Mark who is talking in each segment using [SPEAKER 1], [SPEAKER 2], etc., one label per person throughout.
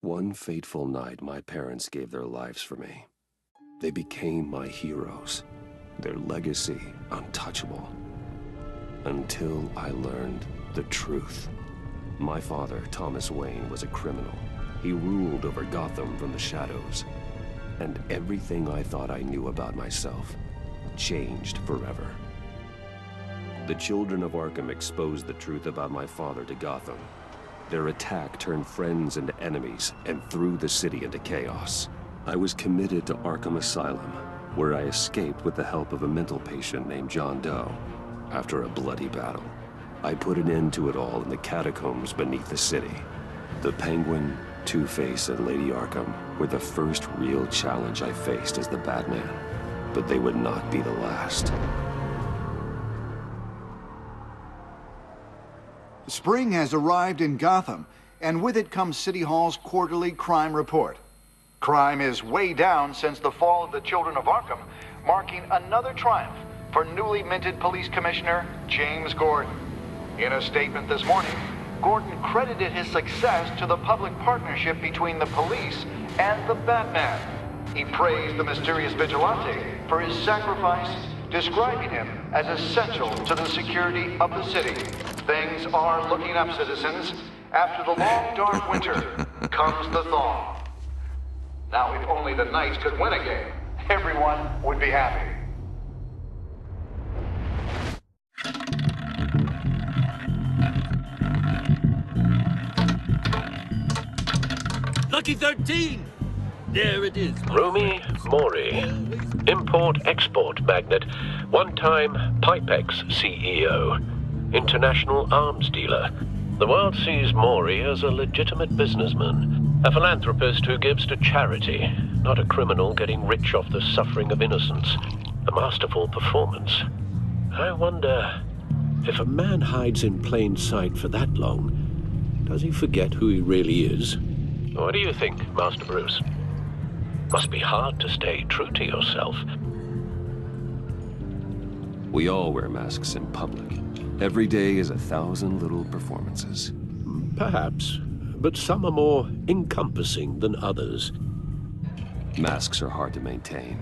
[SPEAKER 1] One fateful night, my parents gave their lives for me. They became my heroes, their legacy untouchable. Until I learned the truth. My father, Thomas Wayne, was a criminal. He ruled over Gotham from the shadows. And everything I thought I knew about myself changed forever. The children of Arkham exposed the truth about my father to Gotham. Their attack turned friends into enemies and threw the city into chaos. I was committed to Arkham Asylum, where I escaped with the help of a mental patient named John Doe. After a bloody battle, I put an end to it all in the catacombs beneath the city. The Penguin, Two-Face, and Lady Arkham were the first real challenge I faced as the Batman, but they would not be the last.
[SPEAKER 2] Spring has arrived in Gotham, and with it comes City Hall's quarterly crime report. Crime is way down since the fall of the Children of Arkham, marking another triumph for newly minted Police Commissioner James Gordon. In a statement this morning, Gordon credited his success to the public partnership between the police and the Batman. He praised the mysterious vigilante for his sacrifice, describing him as essential to the security of the city. Things are looking up, citizens. After the long, dark winter comes the thaw. Now, if only the Knights could win a game, everyone would be happy.
[SPEAKER 3] Lucky 13! There it is.
[SPEAKER 4] Rumi Mori, import-export magnate, one-time Pipex CEO, international arms dealer. The world sees Mori as a legitimate businessman, a philanthropist who gives to charity, not a criminal getting rich off the suffering of innocence. A masterful performance. I wonder, if a man hides in plain sight for that long, does he forget who he really is? What do you think, Master Bruce? Must be hard to stay true to yourself.
[SPEAKER 1] We all wear masks in public. Every day is 1,000 little performances.
[SPEAKER 4] Perhaps, but some are more encompassing than others.
[SPEAKER 1] Masks are hard to maintain.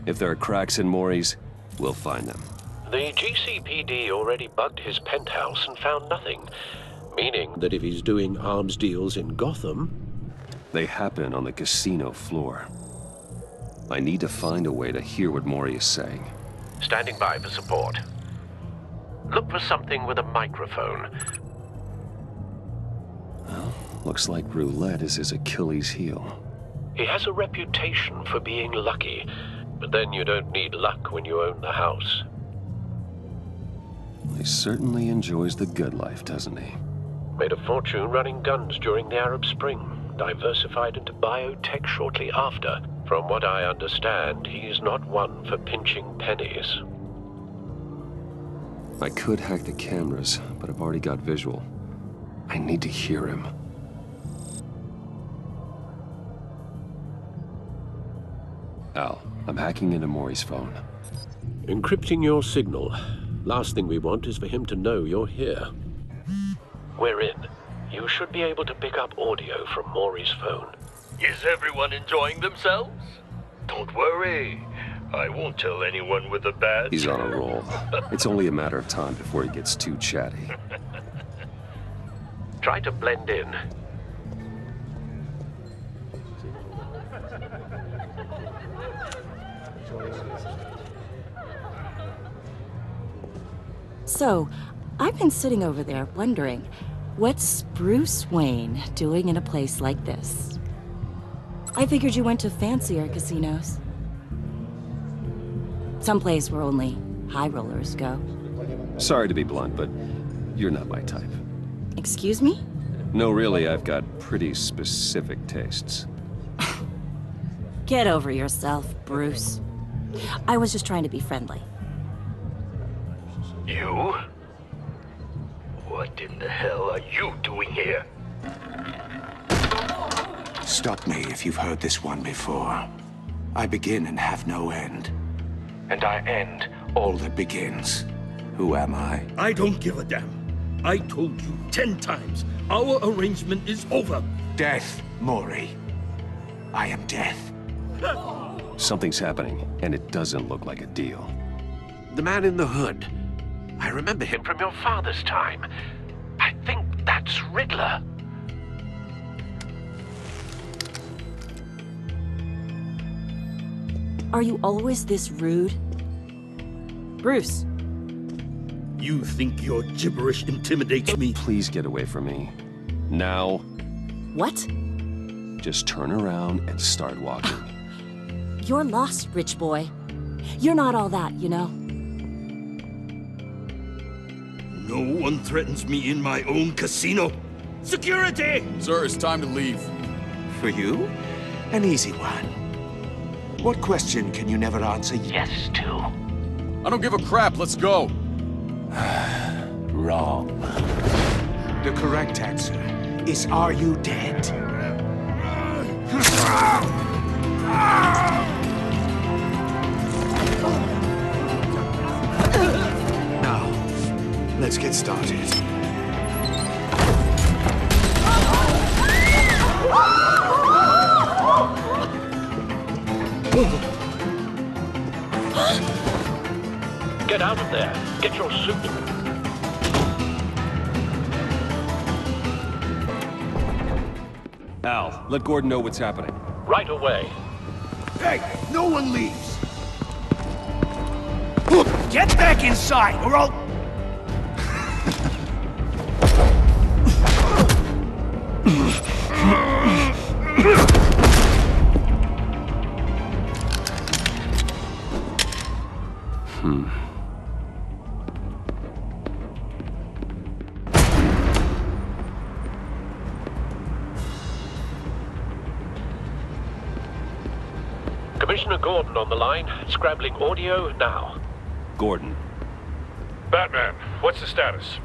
[SPEAKER 1] If there are cracks in Mori's, we'll find them.
[SPEAKER 4] The GCPD already bugged his penthouse and found nothing, meaning that if he's doing arms deals in Gotham...
[SPEAKER 1] They happen on the casino floor. I need to find a way to hear what Mori is saying.
[SPEAKER 4] Standing by for support. Look for something with a microphone.
[SPEAKER 1] Well, looks like roulette is his Achilles heel.
[SPEAKER 4] He has a reputation for being lucky, but then you don't need luck when you own the house.
[SPEAKER 1] He certainly enjoys the good life, doesn't he?
[SPEAKER 4] Made a fortune running guns during the Arab Spring. Diversified into biotech shortly after. From what I understand, he's not one for pinching pennies.
[SPEAKER 1] I could hack the cameras, but I've already got visual. I need to hear him. Al, I'm hacking into Mori's phone.
[SPEAKER 4] Encrypting your signal. Last thing we want is for him to know you're here. We're in. You should be able to pick up audio from Mori's phone.
[SPEAKER 3] Is everyone enjoying themselves? Don't worry. I won't tell anyone with a badge.
[SPEAKER 1] He's on a roll. It's only a matter of time before he gets too chatty.
[SPEAKER 4] Try to blend in.
[SPEAKER 5] So, I've been sitting over there wondering, what's Bruce Wayne doing in a place like this? I figured you went to fancier casinos. Someplace where only high rollers go.
[SPEAKER 1] Sorry to be blunt, but you're not my type.
[SPEAKER 5] Excuse me?
[SPEAKER 1] No, really, I've got pretty specific tastes.
[SPEAKER 5] Get over yourself, Bruce. I was just trying to be friendly.
[SPEAKER 3] You? What in the hell are you doing here?
[SPEAKER 6] Stop me if you've heard this one before. I begin and have no end. And I end all that begins. Who am I?
[SPEAKER 3] I don't give a damn. I told you 10 times. Our arrangement is over.
[SPEAKER 6] Death, Mori. I am death.
[SPEAKER 1] Something's happening, and it doesn't look like a deal.
[SPEAKER 4] The man in the hood. I remember him from your father's time. I think that's Riddler.
[SPEAKER 5] Are you always this rude? Bruce.
[SPEAKER 7] You think your gibberish intimidates me?
[SPEAKER 1] Please get away from me. Now.
[SPEAKER 5] What?
[SPEAKER 1] Just turn around and start walking.
[SPEAKER 5] You're lost, rich boy. You're not all that, you know?
[SPEAKER 7] No one threatens me in my own casino. Security!
[SPEAKER 8] Sir, it's time to leave.
[SPEAKER 6] For you? An easy one. What question can you never answer yes to?
[SPEAKER 8] I don't give a crap, let's go.
[SPEAKER 6] Wrong. The correct answer is, are you dead? Now, let's get started.
[SPEAKER 4] Get out of there. Get your suit.
[SPEAKER 1] Al, let Gordon know what's happening.
[SPEAKER 4] Right away.
[SPEAKER 7] Hey, no one leaves! Get back inside, or I'll...
[SPEAKER 4] Commissioner Gordon on the line, scrabbling audio now.
[SPEAKER 1] Gordon.
[SPEAKER 3] Batman, what's the status?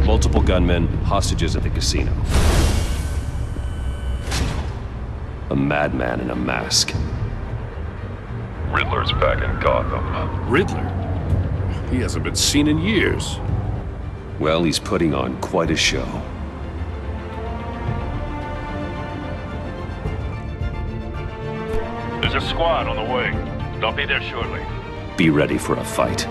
[SPEAKER 1] Multiple gunmen, hostages at the casino. A madman in a mask.
[SPEAKER 3] Riddler's back in Gotham.
[SPEAKER 9] Riddler? He hasn't been seen in years.
[SPEAKER 1] Well, he's putting on quite a show.
[SPEAKER 3] There's a squad on the way. They'll be there shortly.
[SPEAKER 1] Be ready for a fight.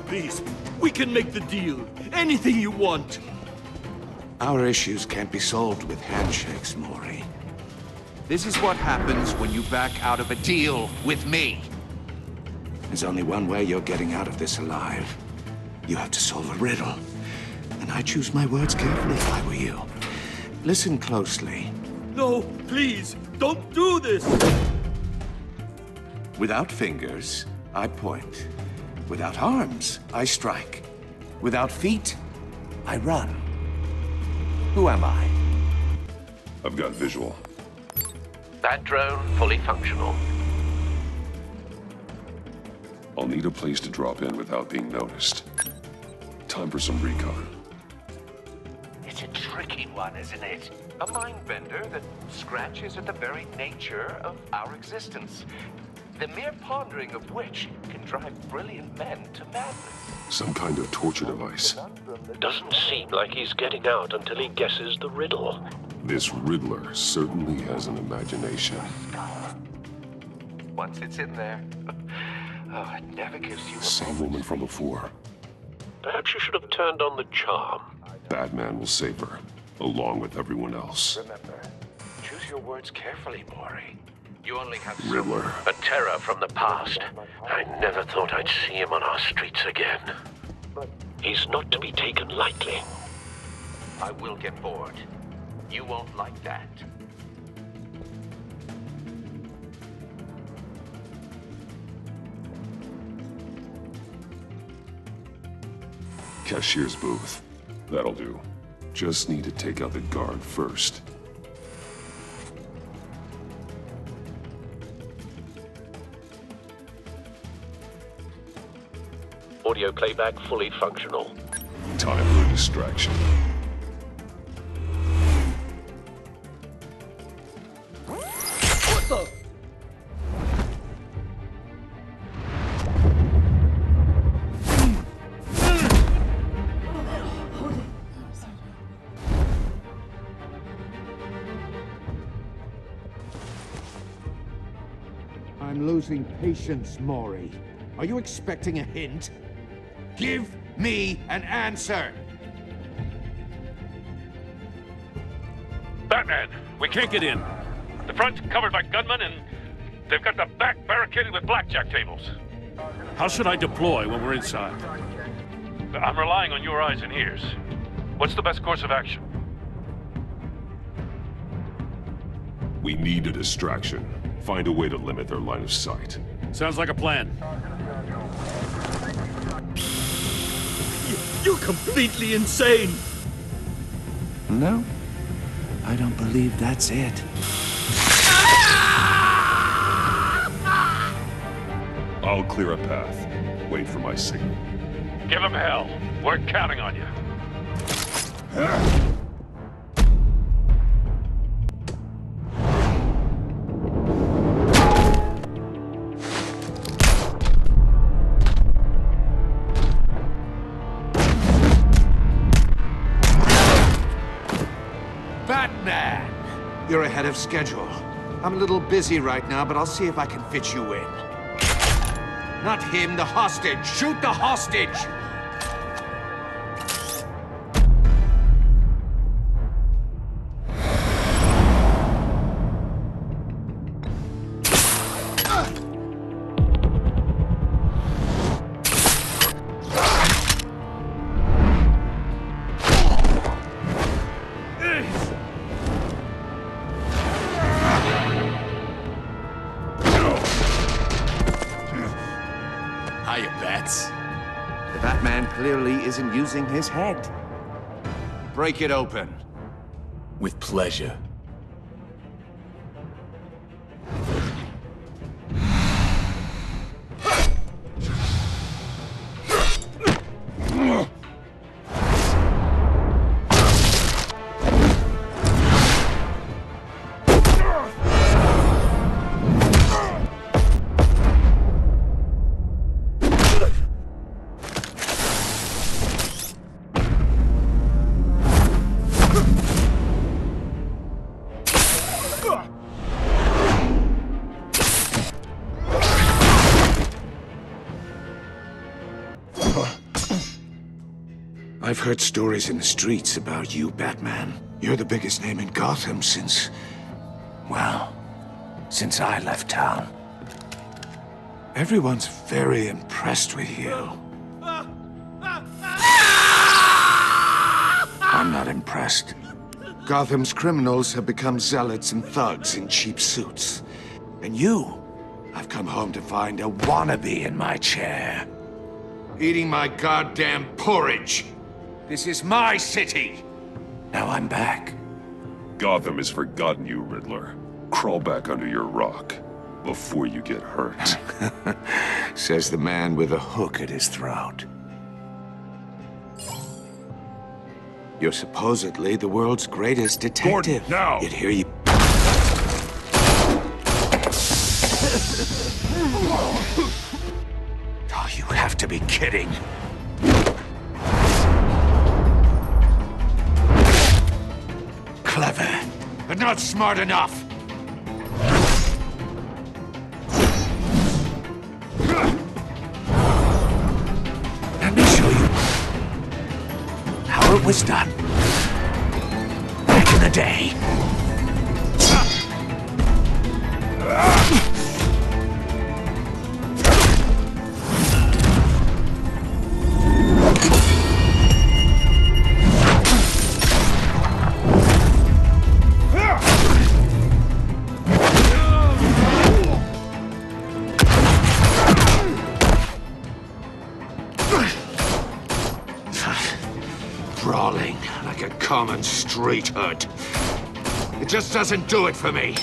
[SPEAKER 7] Please, we can make the deal. Anything you want.
[SPEAKER 6] Our issues can't be solved with handshakes, Mori.
[SPEAKER 10] This is what happens when you back out of a deal with me.
[SPEAKER 6] There's only one way you're getting out of this alive. You have to solve a riddle. And I choose my words carefully if I were you. Listen closely.
[SPEAKER 7] No, please, don't do this!
[SPEAKER 6] Without fingers, I point. Without arms, I strike. Without feet, I run. Who am I?
[SPEAKER 9] I've got visual.
[SPEAKER 4] That drone fully functional.
[SPEAKER 9] I'll need a place to drop in without being noticed. Time for some recon.
[SPEAKER 10] It's a tricky one, isn't it? A mind bender that scratches at the very nature of our existence. The mere pondering of which can drive brilliant men to madness.
[SPEAKER 9] Some kind of torture device.
[SPEAKER 4] Doesn't seem like he's getting out until he guesses the riddle.
[SPEAKER 9] This Riddler certainly has an imagination.
[SPEAKER 10] Once it's in there, oh, it never gives you a
[SPEAKER 9] Same woman from before.
[SPEAKER 4] Perhaps you should have turned on the charm.
[SPEAKER 9] Batman will save her, along with everyone else.
[SPEAKER 10] Remember, choose your words carefully, Mori. You only have
[SPEAKER 9] Riddler.
[SPEAKER 4] A terror from the past. I never thought I'd see him on our streets again. He's not to be taken lightly.
[SPEAKER 10] I will get bored. You won't like that.
[SPEAKER 9] Cashier's booth. That'll do. Just need to take out the guard first.
[SPEAKER 4] audio playback fully functional.
[SPEAKER 9] Time for a distraction.
[SPEAKER 7] What the?
[SPEAKER 6] I'm losing patience, Maury. Are you expecting a hint? Give me an answer!
[SPEAKER 11] Batman, we can't get in. The front's covered by gunmen, and they've got the back barricaded with blackjack tables. How should I deploy when we're inside? I'm relying on your eyes and ears. What's the best course of action?
[SPEAKER 9] We need a distraction. Find a way to limit their line of sight.
[SPEAKER 11] Sounds like a plan.
[SPEAKER 7] You're completely insane!
[SPEAKER 6] No, I don't believe that's it.
[SPEAKER 9] I'll clear a path. Wait for my signal.
[SPEAKER 11] Give them hell. We're counting on you.
[SPEAKER 6] Batman! You're ahead of schedule. I'm a little busy right now, but I'll see if I can fit you in. Not him, the hostage! Shoot the hostage!
[SPEAKER 8] Hiya, Bats.
[SPEAKER 6] The Batman clearly isn't using his head. Break it open.
[SPEAKER 8] With pleasure.
[SPEAKER 6] I've heard stories in the streets about you, Batman. You're the biggest name in Gotham since... well, since I left town. Everyone's very impressed with you. I'm not impressed. Gotham's criminals have become zealots and thugs in cheap suits. And you, I've come home to find a wannabe in my chair. Eating my goddamn porridge. This is my city. Now I'm back.
[SPEAKER 9] Gotham has forgotten you, Riddler. Crawl back under your rock before you get hurt.
[SPEAKER 6] Says the man with a hook at his throat. You're supposedly the world's greatest detective.
[SPEAKER 9] Gordon, now!
[SPEAKER 6] Yet here you... Oh, you have to be kidding. Clever, but not smart enough. Let me show you how it was done back in the day. Brawling like a common street hood. It just doesn't do it for me.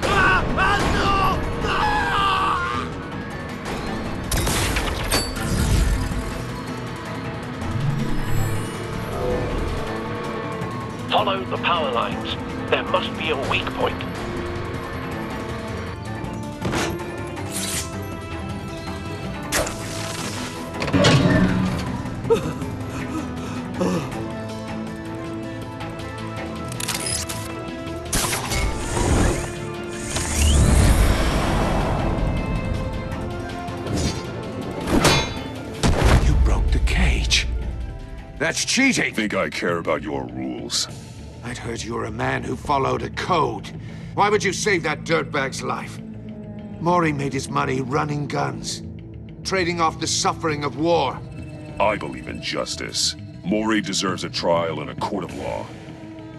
[SPEAKER 7] No!
[SPEAKER 4] Follow the power lines. There must be a weak point.
[SPEAKER 6] You broke the cage. That's cheating!
[SPEAKER 9] Think I care about your rules?
[SPEAKER 6] I'd heard you were a man who followed a code. Why would you save that dirtbag's life? Mori made his money running guns, trading off the suffering of war.
[SPEAKER 9] I believe in justice. Mori deserves a trial in a court of law.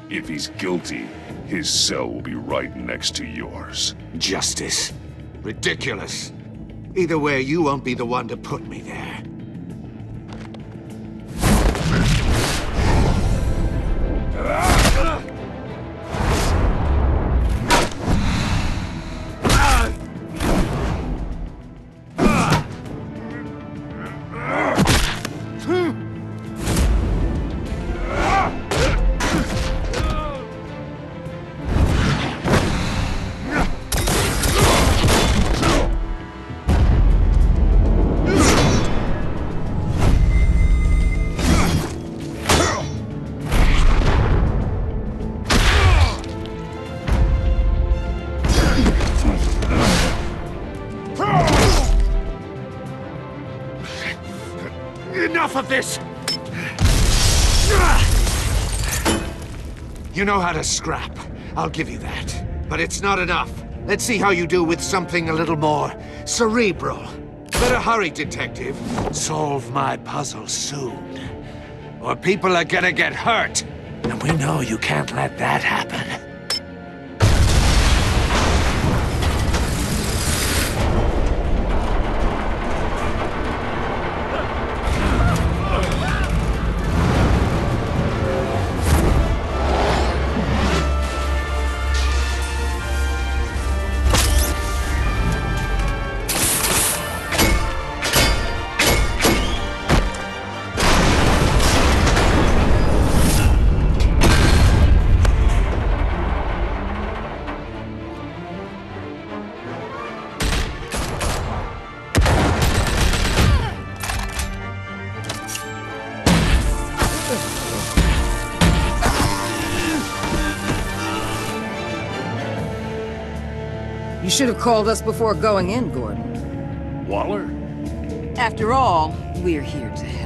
[SPEAKER 9] If he's guilty, his cell will be right next to yours.
[SPEAKER 6] Justice? Ridiculous. Either way, you won't be the one to put me there. Enough of this! You know how to scrap. I'll give you that. But it's not enough. Let's see how you do with something a little more cerebral. Better hurry, detective. Solve my puzzle soon. Or people are gonna get hurt. And we know you can't let that happen.
[SPEAKER 12] You should have called us before going in, Gordon.
[SPEAKER 11] Waller?
[SPEAKER 12] After all, we're here to help.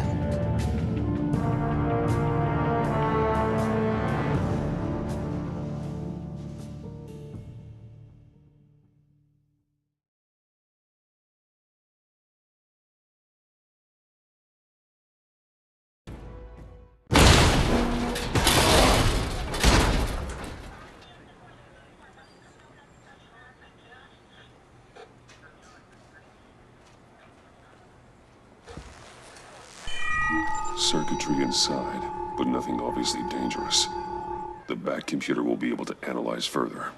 [SPEAKER 9] Circuitry inside, but nothing obviously dangerous. The back computer will be able to analyze further.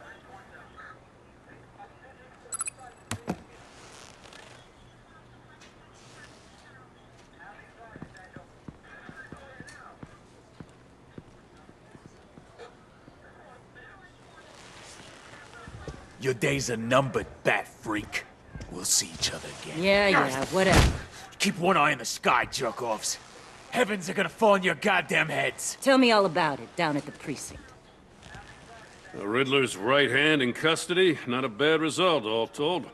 [SPEAKER 8] Your days are numbered, bat freak. We'll see each other again.
[SPEAKER 5] Yeah, whatever.
[SPEAKER 8] Keep one eye in the sky, jerk-offs. Heavens are gonna fall on your goddamn heads.
[SPEAKER 5] Tell me all about it down at the precinct.
[SPEAKER 11] The Riddler's right hand in custody. Not a bad result, all told.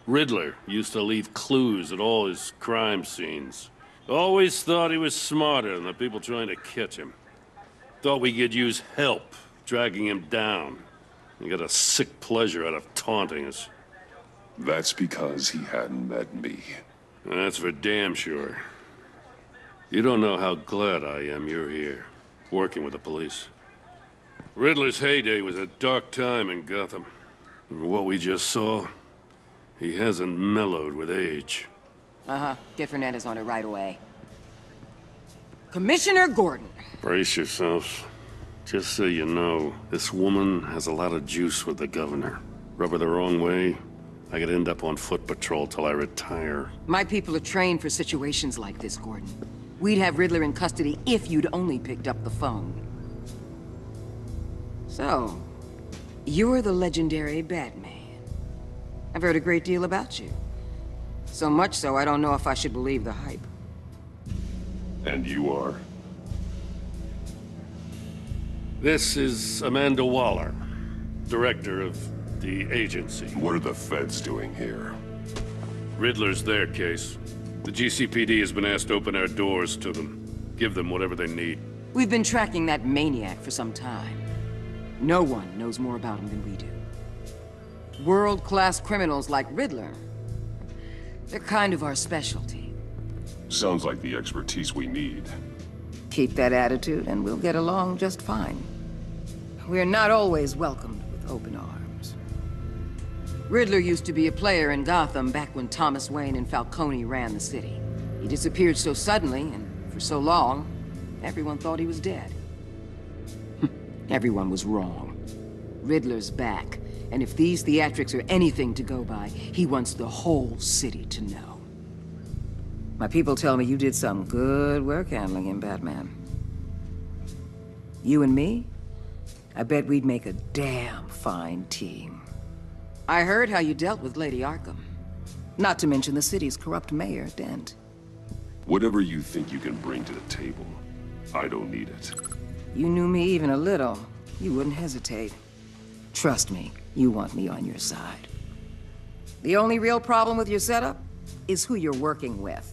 [SPEAKER 11] Riddler used to leave clues at all his crime scenes. Always thought he was smarter than the people trying to catch him. Thought we could use help dragging him down. He got a sick pleasure out of taunting us.
[SPEAKER 9] That's because he hadn't met me.
[SPEAKER 11] That's for damn sure. You don't know how glad I am you're here, working with the police. Riddler's heyday was a dark time in Gotham. And what we just saw, he hasn't mellowed with age.
[SPEAKER 12] Uh-huh. Get Fernandez on it right away. Commissioner Gordon.
[SPEAKER 11] Brace yourselves. Just so you know, this woman has a lot of juice with the governor. Rub her the wrong way, I could end up on foot patrol till I retire.
[SPEAKER 12] My people are trained for situations like this, Gordon. We'd have Riddler in custody if you'd only picked up the phone. So, you're the legendary Batman. I've heard a great deal about you. So much so, I don't know if I should believe the hype.
[SPEAKER 9] And you are?
[SPEAKER 11] This is Amanda Waller, director of the agency.
[SPEAKER 9] What are the feds doing here?
[SPEAKER 11] Riddler's their case. The GCPD has been asked to open our doors to them. Give them whatever they need.
[SPEAKER 12] We've been tracking that maniac for some time. No one knows more about him than we do. World-class criminals like Riddler. They're kind of our specialty.
[SPEAKER 9] Sounds like the expertise we need.
[SPEAKER 12] Keep that attitude and we'll get along just fine. We're not always welcomed with open arms. Riddler used to be a player in Gotham back when Thomas Wayne and Falcone ran the city. He disappeared so suddenly and for so long, everyone thought he was dead. Everyone was wrong. Riddler's back, and if these theatrics are anything to go by, he wants the whole city to know. My people tell me you did some good work handling him, Batman. You and me? I bet we'd make a damn fine team. I heard how you dealt with Lady Arkham. Not to mention the city's corrupt mayor, Dent.
[SPEAKER 9] Whatever you think you can bring to the table, I don't need it.
[SPEAKER 12] You knew me even a little, you wouldn't hesitate. Trust me, you want me on your side. The only real problem with your setup is who you're working with.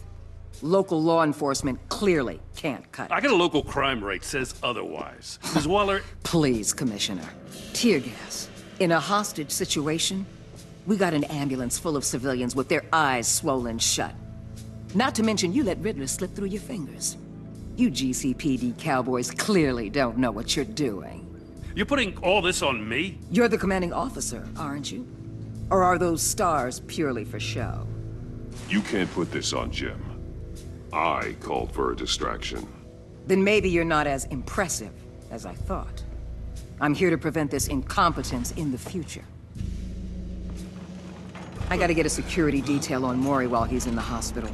[SPEAKER 12] Local law enforcement clearly can't cut it.
[SPEAKER 11] I got a local crime rate says otherwise. Ms. Waller...
[SPEAKER 12] Please, Commissioner. Tear gas. In a hostage situation, we got an ambulance full of civilians with their eyes swollen shut. Not to mention you let Riddler slip through your fingers. You GCPD cowboys clearly don't know what you're doing.
[SPEAKER 11] You're putting all this on me?
[SPEAKER 12] You're the commanding officer, aren't you? Or are those stars purely for show?
[SPEAKER 9] You can't put this on Jim. I called for a distraction.
[SPEAKER 12] Then maybe you're not as impressive as I thought. I'm here to prevent this incompetence in the future. I gotta get a security detail on Mori while he's in the hospital.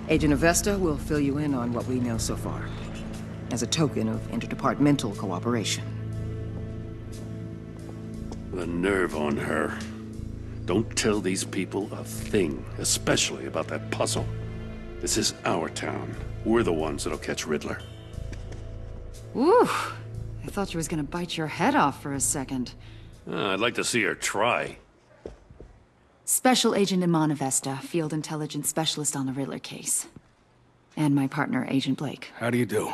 [SPEAKER 12] Agent Avesta will fill you in on what we know so far, as a token of interdepartmental cooperation.
[SPEAKER 11] The nerve on her. Don't tell these people a thing, especially about that puzzle. This is our town. We're the ones that'll catch Riddler.
[SPEAKER 13] Ooh, I thought she was gonna bite your head off for a second.
[SPEAKER 11] I'd like to see her try.
[SPEAKER 13] Special Agent Iman Avesta, Field Intelligence Specialist on the Riddler case. And my partner, Agent Blake.
[SPEAKER 14] How do you do?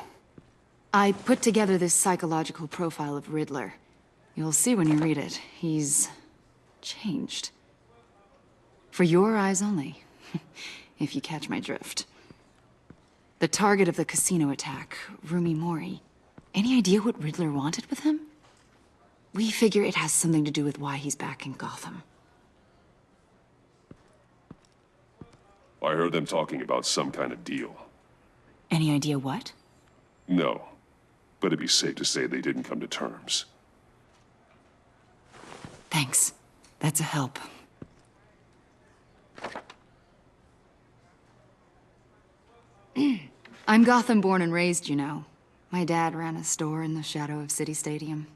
[SPEAKER 13] I put together this psychological profile of Riddler. You'll see when you read it. He's changed. For your eyes only, if you catch my drift. The target of the casino attack, Rumi Mori. Any idea what Riddler wanted with him? We figure it has something to do with why he's back in Gotham.
[SPEAKER 9] I heard them talking about some kind of deal.
[SPEAKER 13] Any idea what?
[SPEAKER 9] No, but it'd be safe to say they didn't come to terms.
[SPEAKER 13] Thanks. That's a help. I'm Gotham born and raised, you know. My dad ran a store in the shadow of City Stadium.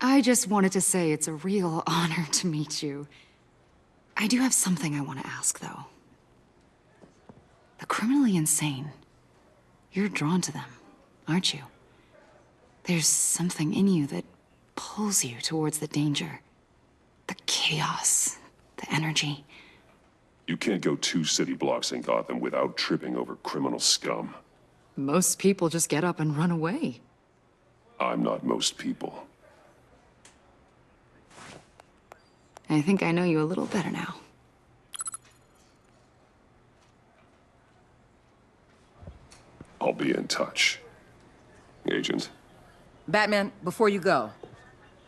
[SPEAKER 13] I just wanted to say it's a real honor to meet you. I do have something I want to ask, though. The criminally insane. You're drawn to them, aren't you? There's something in you that pulls you towards the danger. The chaos, the energy.
[SPEAKER 9] You can't go 2 city blocks in Gotham without tripping over criminal scum.
[SPEAKER 13] Most people just get up and run away.
[SPEAKER 9] I'm not most people.
[SPEAKER 13] I think I know you a little better now.
[SPEAKER 9] I'll be in touch. Agent.
[SPEAKER 12] Batman, before you go,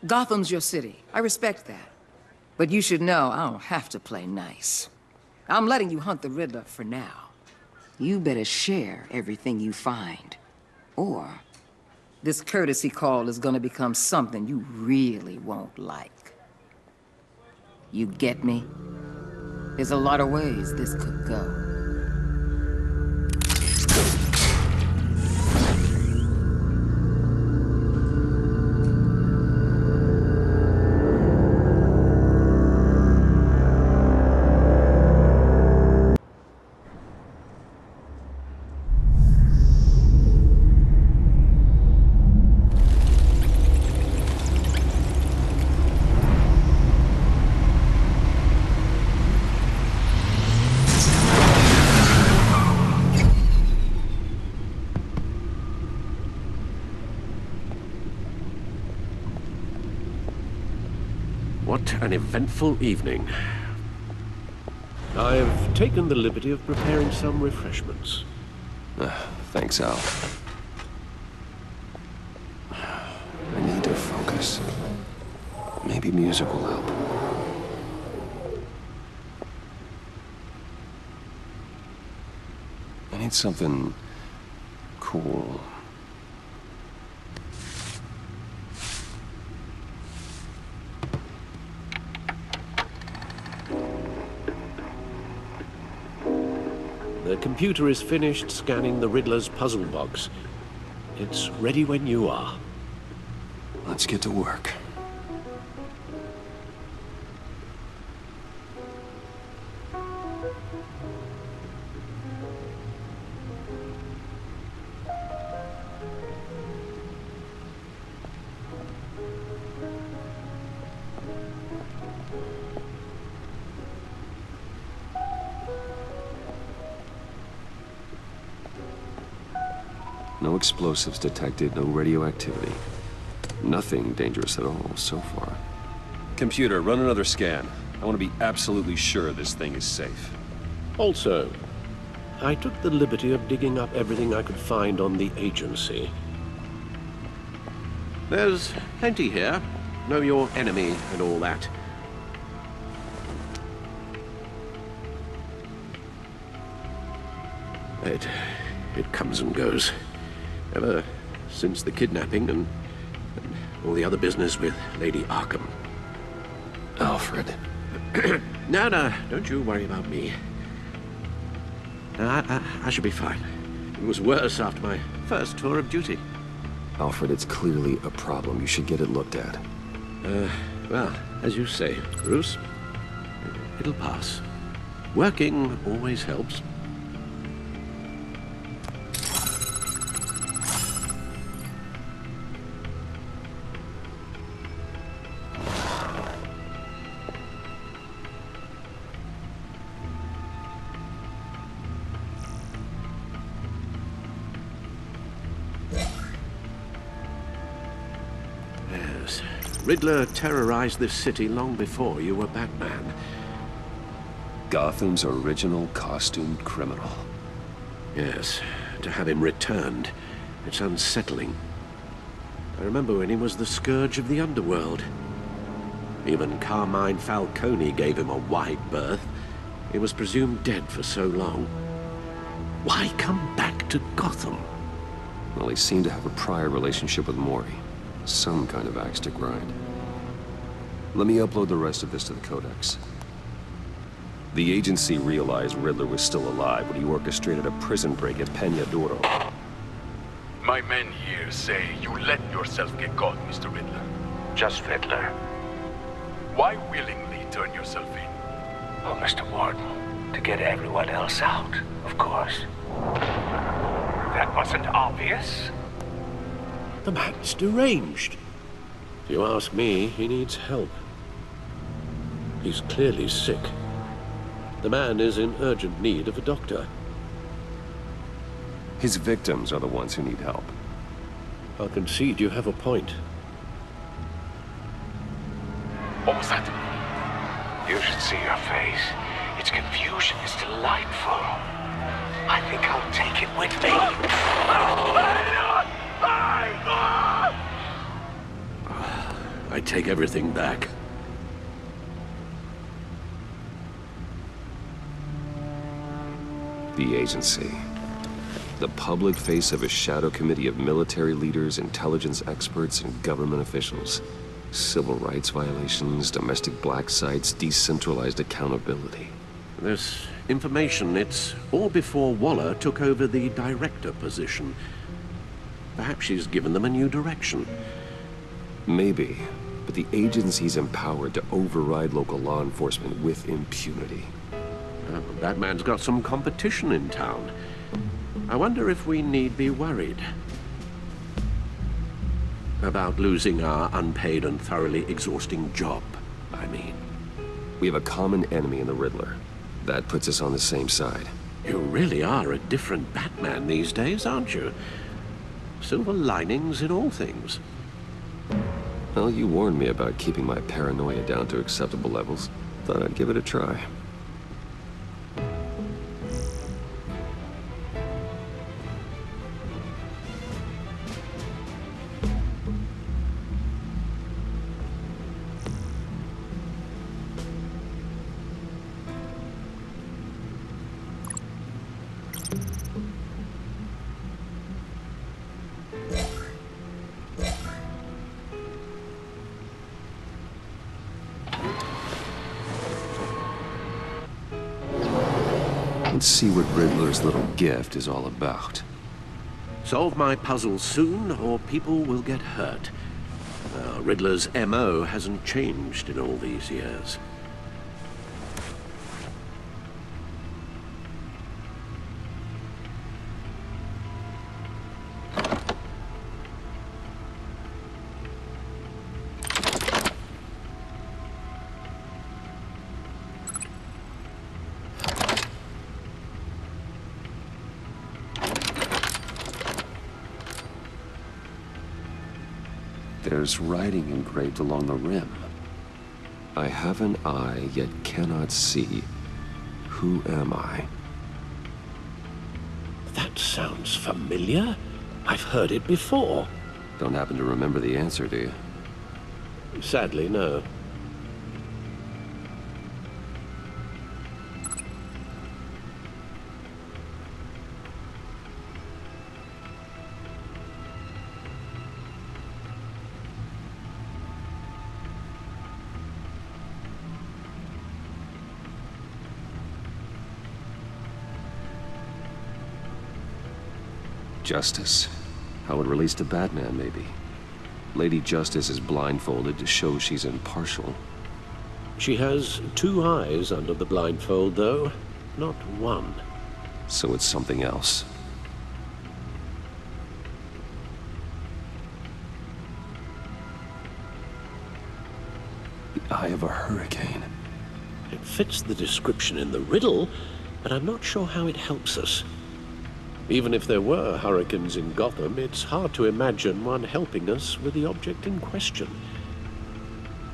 [SPEAKER 12] Gotham's your city. I respect that. But you should know I don't have to play nice. I'm letting you hunt the Riddler for now. You better share everything you find. Or this courtesy call is gonna become something you really won't like. You get me? There's a lot of ways this could go.
[SPEAKER 4] What an eventful evening. I've taken the liberty of preparing some refreshments.
[SPEAKER 1] Thanks, Al. I need to focus. Maybe music will help. I need something cool.
[SPEAKER 4] The computer is finished scanning the Riddler's puzzle box. It's ready when you are.
[SPEAKER 1] Let's get to work. No explosives detected, no radioactivity. Nothing dangerous at all, so far. Computer, run another scan. I want to be absolutely sure this thing is safe.
[SPEAKER 4] Also, I took the liberty of digging up everything I could find on the agency. There's plenty here. Know your enemy and all that. It comes and goes. Ever since the kidnapping and all the other business with Lady Arkham.
[SPEAKER 1] Alfred.
[SPEAKER 4] No, don't you worry about me. I should be fine. It was worse after my first tour of duty.
[SPEAKER 1] Alfred, it's clearly a problem. You should get it looked at.
[SPEAKER 4] Well, as you say, Bruce, it'll pass. Working always helps. Riddler terrorized this city long before you were Batman.
[SPEAKER 1] Gotham's original costumed criminal.
[SPEAKER 4] Yes, to have him returned, it's unsettling. I remember when he was the scourge of the underworld. Even Carmine Falcone gave him a wide berth. He was presumed dead for so long. Why come back to Gotham?
[SPEAKER 1] Well, he seemed to have a prior relationship with Mori. Some kind of axe to grind. Let me upload the rest of this to the Codex. The agency realized Riddler was still alive when he orchestrated a prison break at Peña Duro.
[SPEAKER 14] My men here say you let yourself get caught, Mr. Riddler.
[SPEAKER 10] Just Riddler.
[SPEAKER 14] Why willingly turn yourself in?
[SPEAKER 10] Oh, Mr. Warden, to get everyone else out, of course. That wasn't obvious.
[SPEAKER 4] The man's deranged. If you ask me, he needs help. He's clearly sick. The man is in urgent need of a doctor.
[SPEAKER 1] His victims are the ones who need help.
[SPEAKER 4] I'll concede you have a point.
[SPEAKER 14] What was that?
[SPEAKER 10] You should see your face. Its confusion is delightful. I think I'll take it with me.
[SPEAKER 4] I take everything back.
[SPEAKER 1] The agency. The public face of a shadow committee of military leaders, intelligence experts, and government officials. Civil rights violations, domestic black sites, decentralized accountability.
[SPEAKER 4] This information, it's all before Waller took over the director position. Perhaps she's given them a new direction.
[SPEAKER 1] Maybe, but the agency's empowered to override local law enforcement with impunity.
[SPEAKER 4] Batman's got some competition in town. I wonder if we need be worried about losing our unpaid and thoroughly exhausting job, I mean.
[SPEAKER 1] We have a common enemy in the Riddler. That puts us on the same side.
[SPEAKER 4] You really are a different Batman these days, aren't you? Silver linings in all things.
[SPEAKER 1] Well, you warned me about keeping my paranoia down to acceptable levels. Thought I'd give it a try. Let's see what Riddler's little gift is all about.
[SPEAKER 4] Solve my puzzle soon, or people will get hurt. Riddler's MO hasn't changed in all these years.
[SPEAKER 1] There's writing engraved along the rim. I have an eye, yet cannot see. Who am I?
[SPEAKER 4] That sounds familiar. I've heard it before.
[SPEAKER 1] Don't happen to remember the answer, do you?
[SPEAKER 4] Sadly, no.
[SPEAKER 1] Justice. How it relates to Batman, maybe. Lady Justice is blindfolded to show she's impartial.
[SPEAKER 4] She has two eyes under the blindfold, though, not one.
[SPEAKER 1] So it's something else. The eye of a hurricane.
[SPEAKER 4] It fits the description in the riddle, but I'm not sure how it helps us. Even if there were hurricanes in Gotham, it's hard to imagine one helping us with the object in question.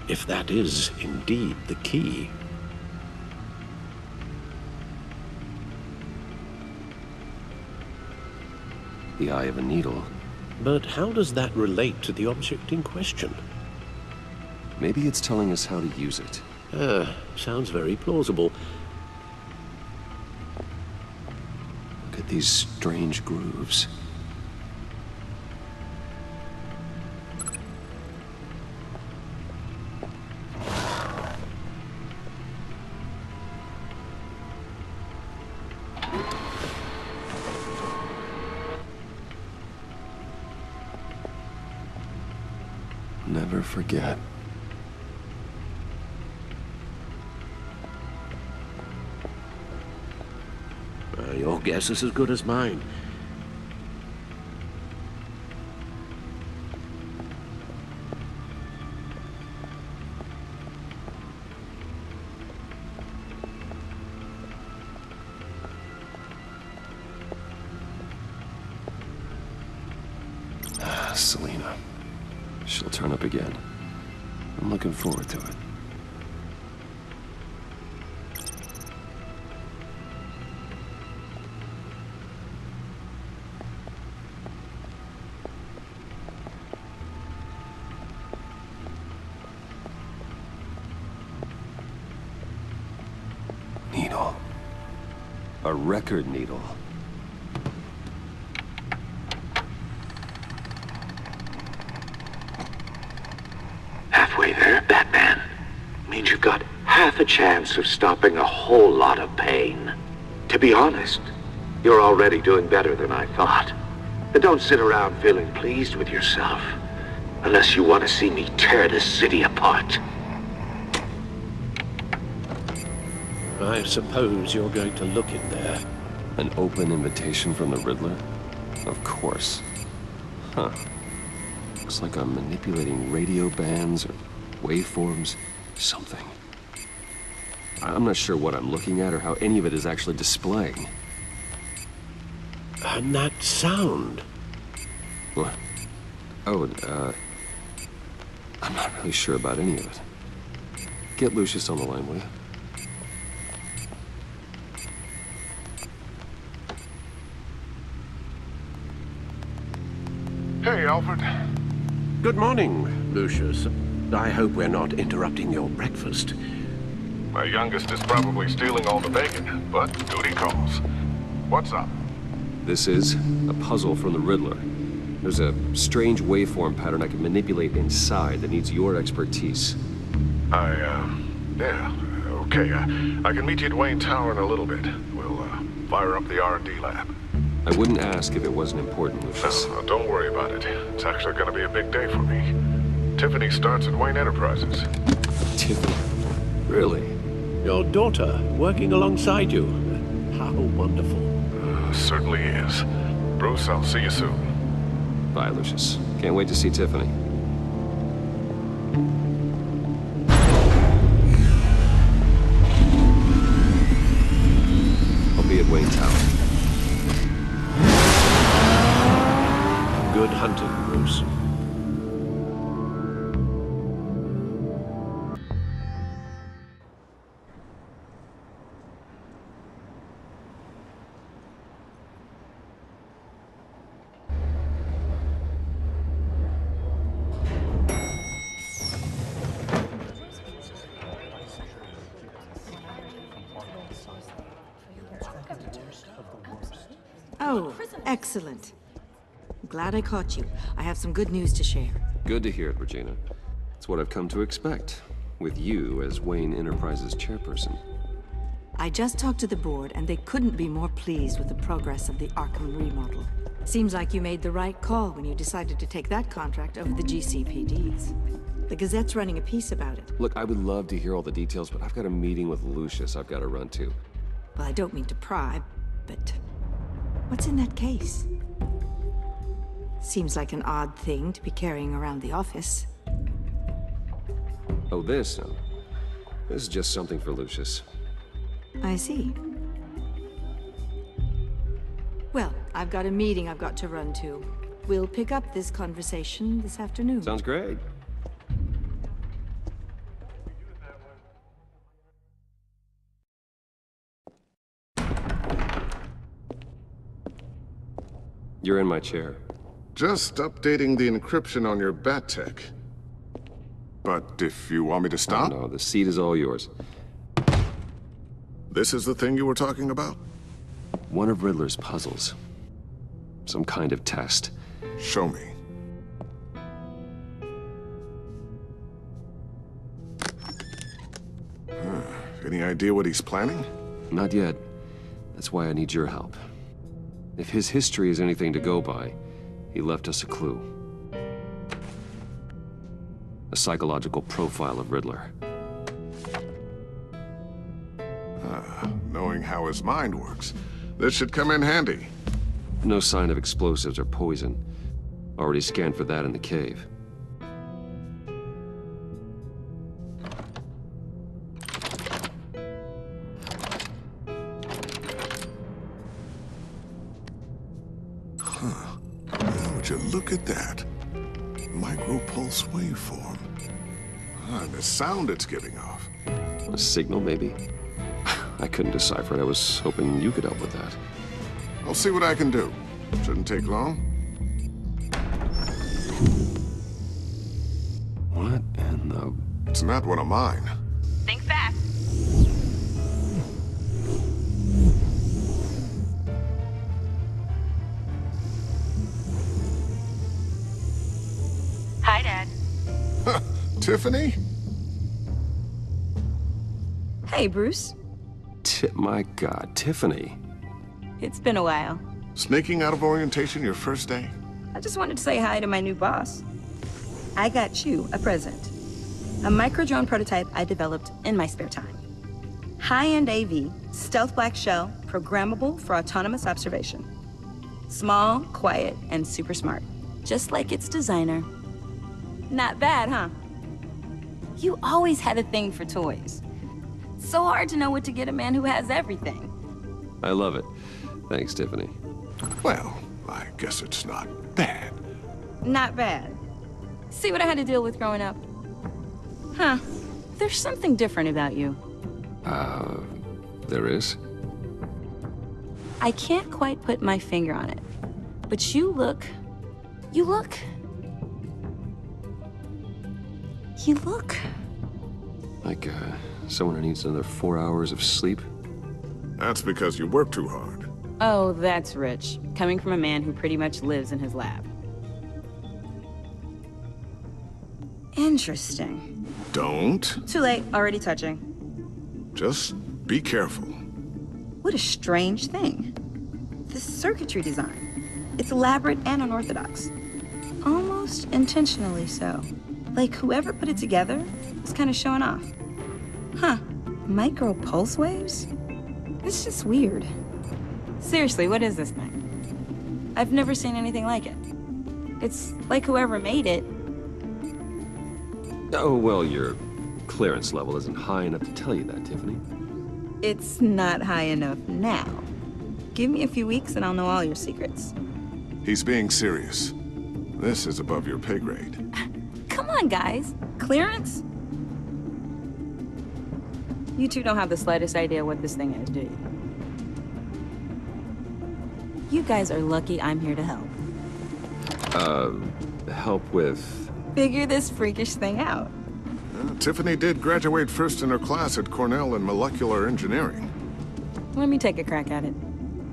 [SPEAKER 4] If that is indeed the key.
[SPEAKER 1] The eye of a needle.
[SPEAKER 4] But how does that relate to the object in question?
[SPEAKER 1] Maybe it's telling us how to use it.
[SPEAKER 4] Sounds very plausible.
[SPEAKER 1] Look at these strange grooves. Never forget.
[SPEAKER 4] Your guess is as good as mine.
[SPEAKER 1] Selina. She'll turn up again. I'm looking forward to it. Needle. A record needle.
[SPEAKER 15] Halfway there, Batman. Means you've got half a chance of stopping a whole lot of pain. To be honest, you're already doing better than I thought. And don't sit around feeling pleased with yourself. Unless you want to see me tear this city apart.
[SPEAKER 4] I suppose you're going to look in there.
[SPEAKER 1] An open invitation from the Riddler? Of course. Huh. Looks like I'm manipulating radio bands or waveforms. Something. I'm not sure what I'm looking at or how any of it is actually displaying.
[SPEAKER 4] And that sound.
[SPEAKER 1] What? Oh, I'm not really sure about any of it. Get Lucius on the line, will you?
[SPEAKER 16] Hey, Alfred.
[SPEAKER 17] Good morning, Lucius. I hope we're not interrupting your breakfast.
[SPEAKER 16] My youngest is probably stealing all the bacon, but duty calls. What's up?
[SPEAKER 1] This is a puzzle from the Riddler. There's a strange waveform pattern I can manipulate inside that needs your expertise.
[SPEAKER 16] Yeah, okay. I can meet you at Wayne Tower in a little bit. We'll, fire up the R&D lab.
[SPEAKER 1] I wouldn't ask if it wasn't important, Lucius.
[SPEAKER 16] No, don't worry about it. It's actually gonna be a big day for me. Tiffany starts at Wayne Enterprises.
[SPEAKER 1] Tiffany? Really?
[SPEAKER 17] Your daughter, working alongside you. How wonderful.
[SPEAKER 16] Certainly is. Bruce, I'll see you soon.
[SPEAKER 1] Bye, Lucius. Can't wait to see Tiffany. I'll be at Wayne Tower.
[SPEAKER 17] Good hunting, Bruce.
[SPEAKER 18] Oh, excellent. Glad I caught you. I have some good news to share.
[SPEAKER 1] Good to hear it, Regina. It's what I've come to expect, with you as Wayne Enterprises chairperson.
[SPEAKER 18] I just talked to the board, and they couldn't be more pleased with the progress of the Arkham remodel. Seems like you made the right call when you decided to take that contract over the GCPD's. The Gazette's running a piece about it.
[SPEAKER 1] Look, I would love to hear all the details, but I've got a meeting with Lucius I've got to run to.
[SPEAKER 18] Well, I don't mean to pry, but what's in that case? Seems like an odd thing to be carrying around the office.
[SPEAKER 1] Oh, this? No. This is just something for Lucius.
[SPEAKER 18] I see. Well, I've got a meeting I've got to run to. We'll pick up this conversation this afternoon.
[SPEAKER 1] Sounds great. You're in my chair.
[SPEAKER 16] Just updating the encryption on your Bat-Tech. But if you want me to stop?
[SPEAKER 1] Oh, no, the seat is all yours.
[SPEAKER 16] This is the thing you were talking about?
[SPEAKER 1] One of Riddler's puzzles. Some kind of test.
[SPEAKER 16] Show me. Any idea what he's planning?
[SPEAKER 1] Not yet. That's why I need your help. If his history is anything to go by, he left us a clue. A psychological profile of Riddler.
[SPEAKER 16] Knowing how his mind works, this should come in handy.
[SPEAKER 1] No sign of explosives or poison. Already scanned for that in the cave.
[SPEAKER 16] Would you look at that? Micropulse waveform. And the sound it's giving off.
[SPEAKER 1] A signal, maybe? I couldn't decipher it. I was hoping you could help with that.
[SPEAKER 16] I'll see what I can do. Shouldn't take long.
[SPEAKER 1] What in the...
[SPEAKER 16] It's not one of mine.
[SPEAKER 19] Think fast. Hi, Dad.
[SPEAKER 16] Tiffany?
[SPEAKER 19] Hey, Bruce.
[SPEAKER 1] My God, Tiffany.
[SPEAKER 19] It's been a while.
[SPEAKER 16] Sneaking out of orientation your first day?
[SPEAKER 19] I just wanted to say hi to my new boss. I got you a present. A micro-drone prototype I developed in my spare time. High-end AV, stealth black shell, programmable for autonomous observation. Small, quiet, and super smart. Just like its designer. Not bad, huh? You always had a thing for toys. So hard to know what to get a man who has everything.
[SPEAKER 1] I love it. Thanks, Tiffany.
[SPEAKER 16] Well, I guess it's not bad.
[SPEAKER 19] Not bad. See what I had to deal with growing up? Huh. There's something different about you.
[SPEAKER 1] There is?
[SPEAKER 19] I can't quite put my finger on it. But you look...
[SPEAKER 1] Like, someone who needs another 4 hours of sleep?
[SPEAKER 16] That's because you work too hard.
[SPEAKER 19] Oh, that's rich. Coming from a man who pretty much lives in his lab. Interesting.
[SPEAKER 16] Don't.
[SPEAKER 19] Too late. Already touching.
[SPEAKER 16] Just be careful.
[SPEAKER 19] What a strange thing. This circuitry design. It's elaborate and unorthodox. Almost intentionally so. Like whoever put it together was kind of showing off. Huh. Micro pulse waves? It's just weird. Seriously, what is this thing? I've never seen anything like it. It's like whoever made it.
[SPEAKER 1] Oh, well, your clearance level isn't high enough to tell you that, Tiffany.
[SPEAKER 19] It's not high enough now. Give me a few weeks and I'll know all your secrets.
[SPEAKER 16] He's being serious. This is above your pay grade.
[SPEAKER 19] Come on, guys. Clearance? You two don't have the slightest idea what this thing is, do you? You guys are lucky I'm here to help.
[SPEAKER 1] Help with...
[SPEAKER 19] Figure this freakish thing out.
[SPEAKER 16] Tiffany did graduate first in her class at Cornell in molecular engineering.
[SPEAKER 19] Let me take a crack at it.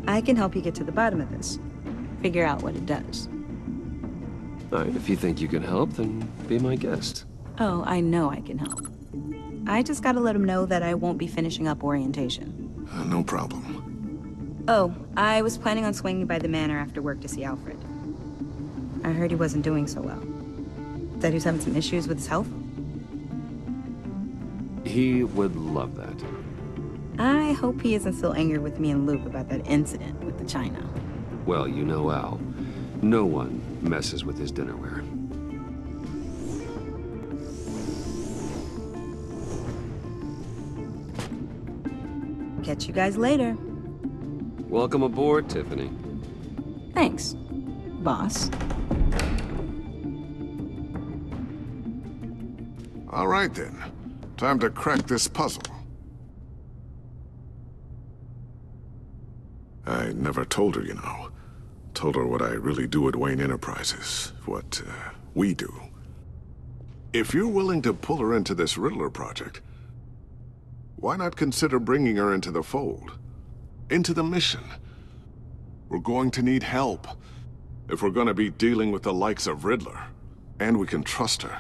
[SPEAKER 19] I can help you get to the bottom of this. Figure out what it does.
[SPEAKER 1] All right, if you think you can help, then be my guest.
[SPEAKER 19] Oh, I know I can help. I just gotta let him know that I won't be finishing up orientation.
[SPEAKER 16] No problem.
[SPEAKER 19] Oh, I was planning on swinging by the manor after work to see Alfred. I heard he wasn't doing so well. That he was having some issues with his health?
[SPEAKER 1] He would love that.
[SPEAKER 19] I hope he isn't still angry with me and Luke about that incident with the china.
[SPEAKER 1] Well, you know Al. No one messes with his dinnerware.
[SPEAKER 19] Catch you guys later.
[SPEAKER 1] Welcome aboard, Tiffany.
[SPEAKER 19] Thanks, boss.
[SPEAKER 16] All right, then. Time to crack this puzzle. I never told her, you know. Told her what I really do at Wayne Enterprises. What, we do. If you're willing to pull her into this Riddler project, why not consider bringing her into the fold? Into the mission? We're going to need help. If we're gonna be dealing with the likes of Riddler. And we can trust her.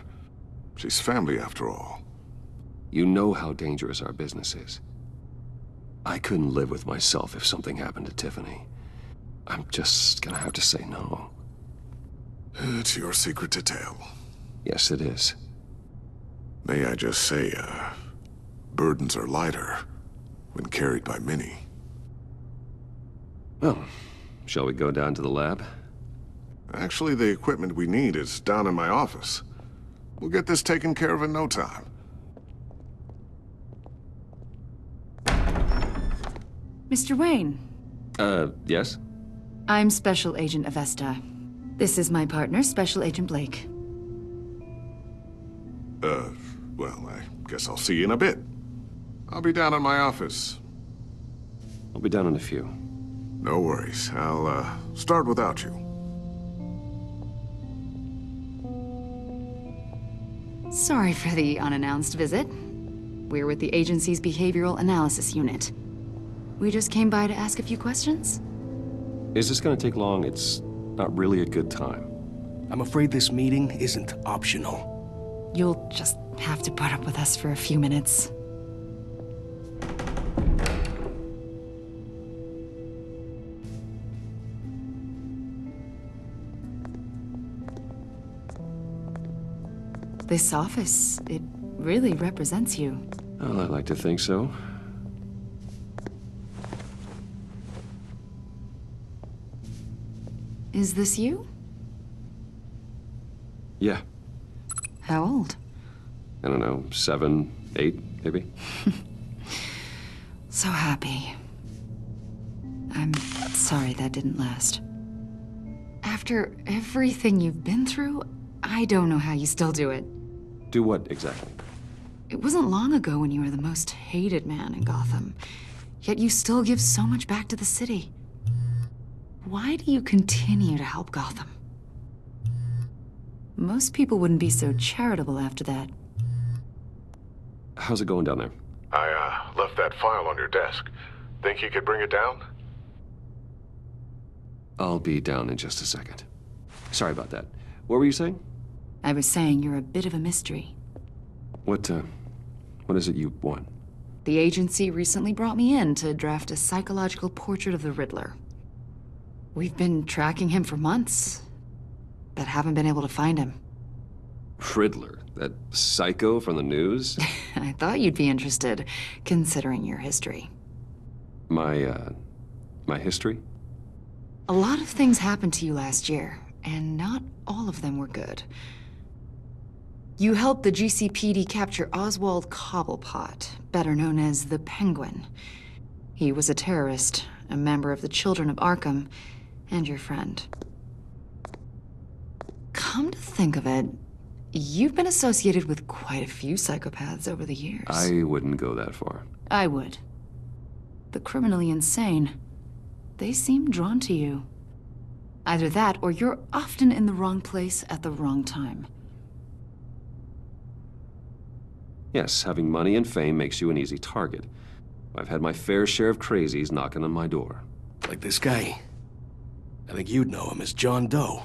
[SPEAKER 16] She's family, after all.
[SPEAKER 1] You know how dangerous our business is. I couldn't live with myself if something happened to Tiffany. I'm just gonna have to say no.
[SPEAKER 16] It's your secret to tell.
[SPEAKER 1] Yes, it is.
[SPEAKER 16] May I just say, burdens are lighter when carried by many.
[SPEAKER 1] Well, shall we go down to the lab?
[SPEAKER 16] Actually, the equipment we need is down in my office. We'll get this taken care of in no time.
[SPEAKER 13] Mr. Wayne.
[SPEAKER 1] Yes?
[SPEAKER 13] I'm Special Agent Avesta. This is my partner, Special Agent Blake.
[SPEAKER 16] Well, I guess I'll see you in a bit. I'll be down in my office.
[SPEAKER 1] I'll be down in a few.
[SPEAKER 16] No worries. I'll, start without you.
[SPEAKER 13] Sorry for the unannounced visit. We're with the agency's Behavioral Analysis Unit. We just came by to ask a few questions.
[SPEAKER 1] Is this gonna take long? It's not really a good time.
[SPEAKER 20] I'm afraid this meeting isn't optional.
[SPEAKER 13] You'll just have to put up with us for a few minutes. This office, it really represents you.
[SPEAKER 1] Well, I like to think so.
[SPEAKER 13] Is this you?
[SPEAKER 1] Yeah.
[SPEAKER 13] How old?
[SPEAKER 1] I don't know, 7, 8, maybe?
[SPEAKER 13] So happy. I'm sorry that didn't last. After everything you've been through, I don't know how you still do it.
[SPEAKER 1] Do what, exactly?
[SPEAKER 13] It wasn't long ago when you were the most hated man in Gotham, yet you still give so much back to the city. Why do you continue to help Gotham? Most people wouldn't be so charitable after that.
[SPEAKER 1] How's it going down there?
[SPEAKER 16] I left that file on your desk. Think you could bring it down?
[SPEAKER 1] I'll be down in just a second. Sorry about that. What were you saying?
[SPEAKER 13] I was saying you're a bit of a mystery.
[SPEAKER 1] What is it you want?
[SPEAKER 13] The agency recently brought me in to draft a psychological portrait of the Riddler. We've been tracking him for months, but haven't been able to find him.
[SPEAKER 1] Riddler? That psycho from the news?
[SPEAKER 13] I thought you'd be interested, considering your history.
[SPEAKER 1] My history?
[SPEAKER 13] A lot of things happened to you last year, and not all of them were good. You helped the GCPD capture Oswald Cobblepot, better known as the Penguin. He was a terrorist, a member of the Children of Arkham, and your friend. Come to think of it, you've been associated with quite a few psychopaths over the years.
[SPEAKER 1] I wouldn't go that far.
[SPEAKER 13] I would. The criminally insane. They seem drawn to you. Either that, or you're often in the wrong place at the wrong time.
[SPEAKER 1] Yes, having money and fame makes you an easy target. I've had my fair share of crazies knocking on my door.
[SPEAKER 20] Like this guy. I think you'd know him as John Doe.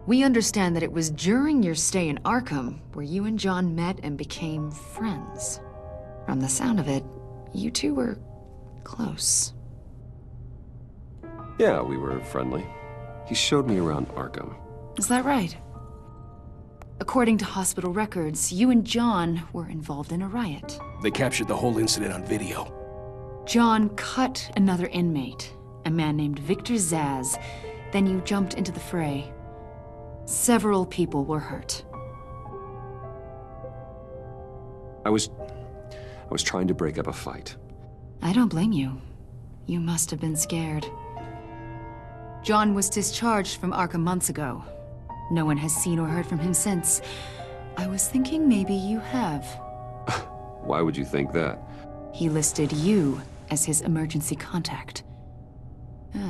[SPEAKER 13] We understand that it was during your stay in Arkham where you and John met and became friends. From the sound of it, you two were close.
[SPEAKER 1] Yeah, we were friendly. He showed me around Arkham.
[SPEAKER 13] Is that right? According to hospital records, you and John were involved in a riot.
[SPEAKER 20] They captured the whole incident on video.
[SPEAKER 13] John cut another inmate, a man named Victor Zsasz. Then you jumped into the fray. Several people were hurt.
[SPEAKER 1] I was trying to break up a fight.
[SPEAKER 13] I don't blame you. You must have been scared. John was discharged from Arkham months ago. No one has seen or heard from him since. I was thinking maybe you have.
[SPEAKER 1] Why would you think that?
[SPEAKER 13] He listed you as his emergency contact.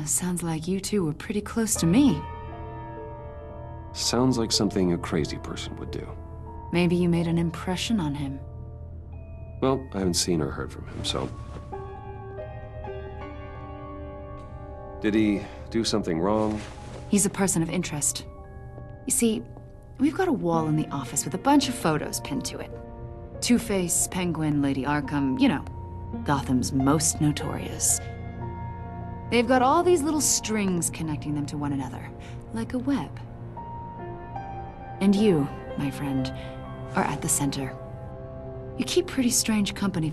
[SPEAKER 13] Sounds like you two were pretty close to me.
[SPEAKER 1] Sounds like something a crazy person would do.
[SPEAKER 13] Maybe you made an impression on him.
[SPEAKER 1] Well, I haven't seen or heard from him, so... Did he do something wrong?
[SPEAKER 13] He's a person of interest. You see, we've got a wall in the office with a bunch of photos pinned to it. Two-Face, Penguin, Lady Arkham, you know, Gotham's most notorious. They've got all these little strings connecting them to one another, like a web. And you, my friend, are at the center. You keep pretty strange company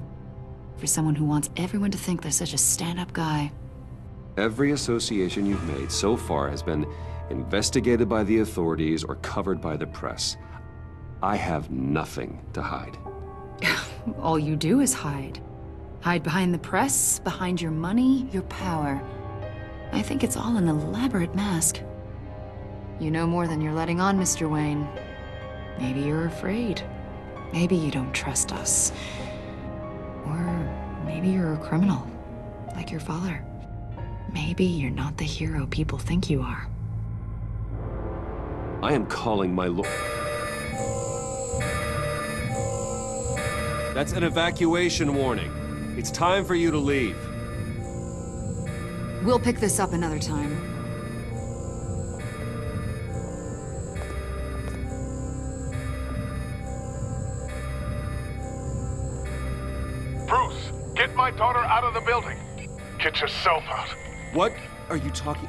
[SPEAKER 13] for someone who wants everyone to think they're such a stand-up guy.
[SPEAKER 1] Every association you've made so far has been investigated by the authorities or covered by the press. I have nothing to hide.
[SPEAKER 13] All you do is hide. Hide behind the press, behind your money, your power. I think it's all an elaborate mask. You know more than you're letting on, Mr. Wayne. Maybe you're afraid. Maybe you don't trust us. Or maybe you're a criminal, like your father. Maybe you're not the hero people think you are.
[SPEAKER 1] I am calling my That's an evacuation warning. It's time for you to leave.
[SPEAKER 13] We'll pick this up another time.
[SPEAKER 16] Bruce, get my daughter out of the building. Get yourself out.
[SPEAKER 1] What are you talking?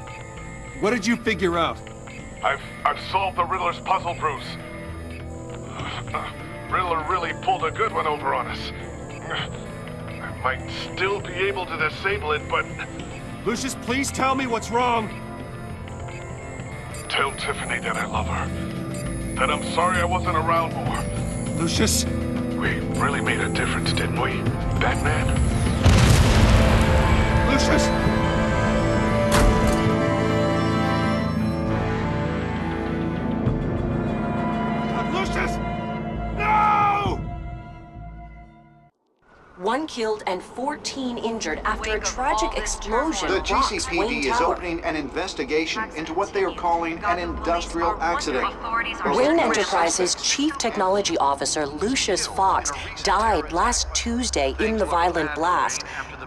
[SPEAKER 1] What did you figure out?
[SPEAKER 16] I've solved the Riddler's puzzle, Bruce. Riddler really pulled a good one over on us. I might still be able to disable it, but...
[SPEAKER 1] Lucius, please tell me what's wrong.
[SPEAKER 16] Tell Tiffany that I love her. That I'm sorry I wasn't around more.
[SPEAKER 1] Lucius?
[SPEAKER 16] We really made a difference, didn't we, Batman?
[SPEAKER 1] Lucius! Lucius! No!
[SPEAKER 5] 1 killed and 14 injured after a tragic explosion
[SPEAKER 2] The
[SPEAKER 5] rocks
[SPEAKER 2] GCPD
[SPEAKER 5] Wayne
[SPEAKER 2] is
[SPEAKER 5] Tower.
[SPEAKER 2] opening an investigation into what they are calling an industrial accident.
[SPEAKER 5] Wayne Enterprises' Chief Technology Officer, Lucius Fox, died last Tuesday in the violent blast.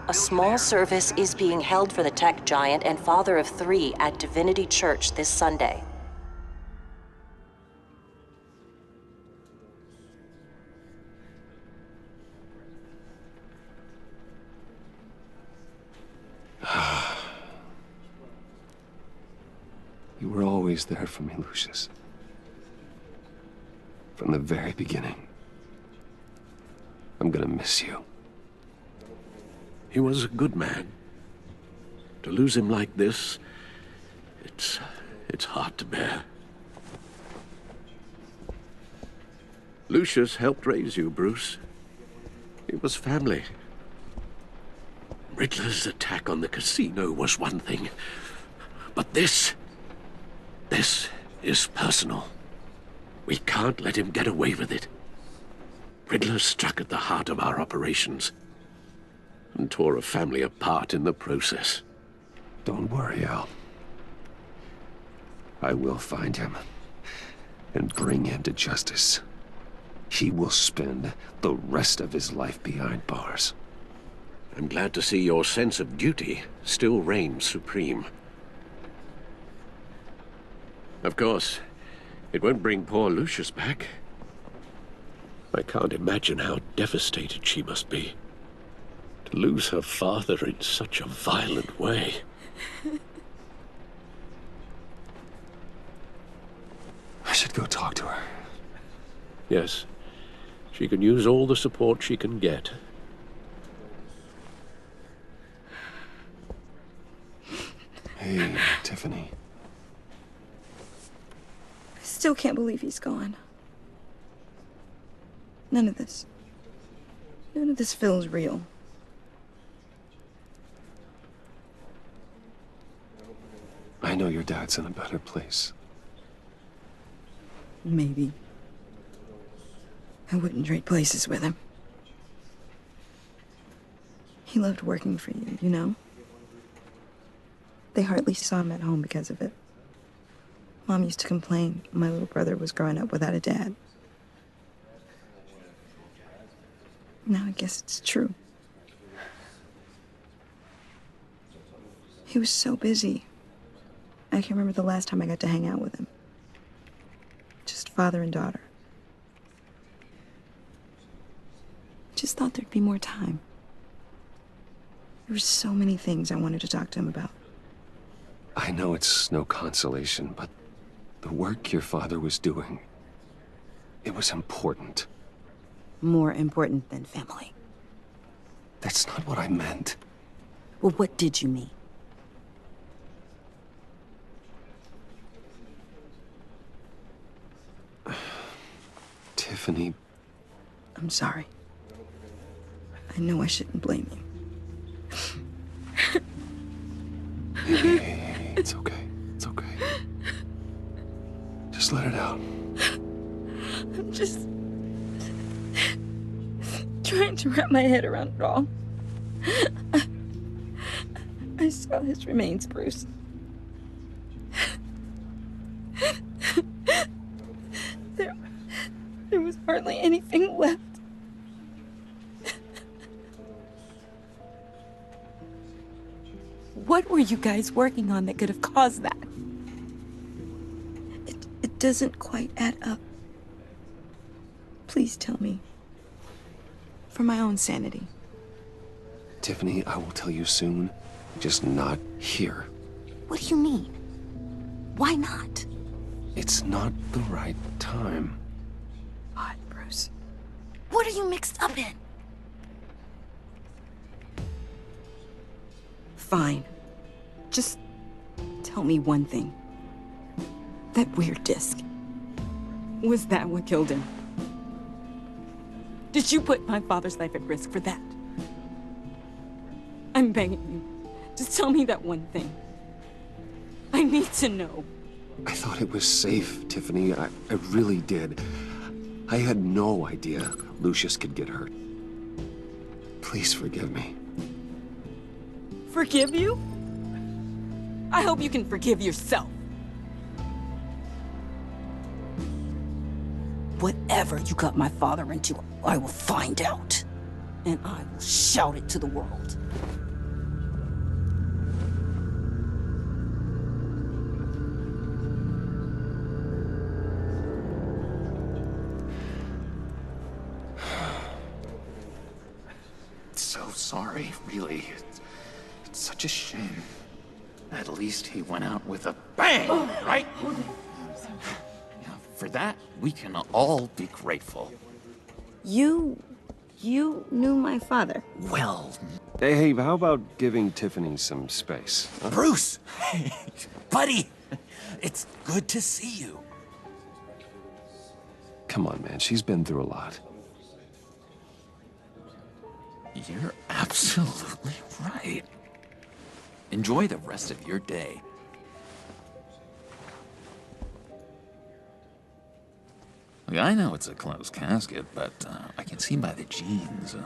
[SPEAKER 5] A small service is being held for the tech giant and father of 3 at Divinity Church this Sunday.
[SPEAKER 1] You were always there for me, Lucius. From the very beginning. I'm gonna miss you.
[SPEAKER 17] He was a good man. To lose him like this, it's hard to bear. Lucius helped raise you, Bruce. It was family. Riddler's attack on the casino was one thing, but this is personal. We can't let him get away with it. Riddler struck at the heart of our operations and tore a family apart in the process.
[SPEAKER 1] Don't worry, Al. I will find him and bring him to justice. He will spend the rest of his life behind bars.
[SPEAKER 17] I'm glad to see your sense of duty still reigns supreme. Of course, it won't bring poor Lucius back. I can't imagine how devastated she must be to lose her father in such a violent way.
[SPEAKER 1] I should go talk to her.
[SPEAKER 17] Yes, she can use all the support she can get.
[SPEAKER 1] Hey, Tiffany.
[SPEAKER 19] I still can't believe he's gone. None of this feels real.
[SPEAKER 1] I know your dad's in a better place.
[SPEAKER 19] Maybe. I wouldn't trade places with him. He loved working for you, you know? They hardly saw him at home because of it. Mom used to complain my little brother was growing up without a dad. Now I guess it's true. He was so busy. I can't remember the last time I got to hang out with him. Just father and daughter. Just thought there'd be more time. There were so many things I wanted to talk to him about.
[SPEAKER 1] I know it's no consolation, but the work your father was doing, it was important.
[SPEAKER 19] More important than family.
[SPEAKER 1] That's not what I meant.
[SPEAKER 19] Well, what did you mean?
[SPEAKER 1] Tiffany.
[SPEAKER 19] I'm sorry. I know I shouldn't blame you.
[SPEAKER 1] Hey, it's okay. It's okay. Just let it out.
[SPEAKER 19] I'm just trying to wrap my head around it all. I saw his remains, Bruce. There was hardly anything left. What were you guys working on that could have caused that? It doesn't quite add up. Please tell me. For my own sanity.
[SPEAKER 1] Tiffany, I will tell you soon. Just not here.
[SPEAKER 19] What do you mean? Why not?
[SPEAKER 1] It's not the right time.
[SPEAKER 19] What, Bruce? What are you mixed up in? Fine. Just tell me one thing. That weird disc. Was that what killed him? Did you put my father's life at risk for that? I'm begging you. Just tell me that one thing. I need to know.
[SPEAKER 1] I thought it was safe, Tiffany. I really did. I had no idea Lucius could get hurt. Please forgive me.
[SPEAKER 19] Forgive you? I hope you can forgive yourself. Whatever you got my father into, I will find out. And I will shout it to the world.
[SPEAKER 21] So sorry, really. It's such a shame. At least he went out with a bang, right? Yeah, for that, we can all be grateful.
[SPEAKER 19] You knew my father.
[SPEAKER 21] Well...
[SPEAKER 1] Hey, how about giving Tiffany some space? Huh?
[SPEAKER 21] Bruce! Buddy! It's good to see you.
[SPEAKER 1] Come on, man. She's been through a lot.
[SPEAKER 21] You're absolutely right. Enjoy the rest of your day. Look, I know it's a closed casket, but I can see by the jeans,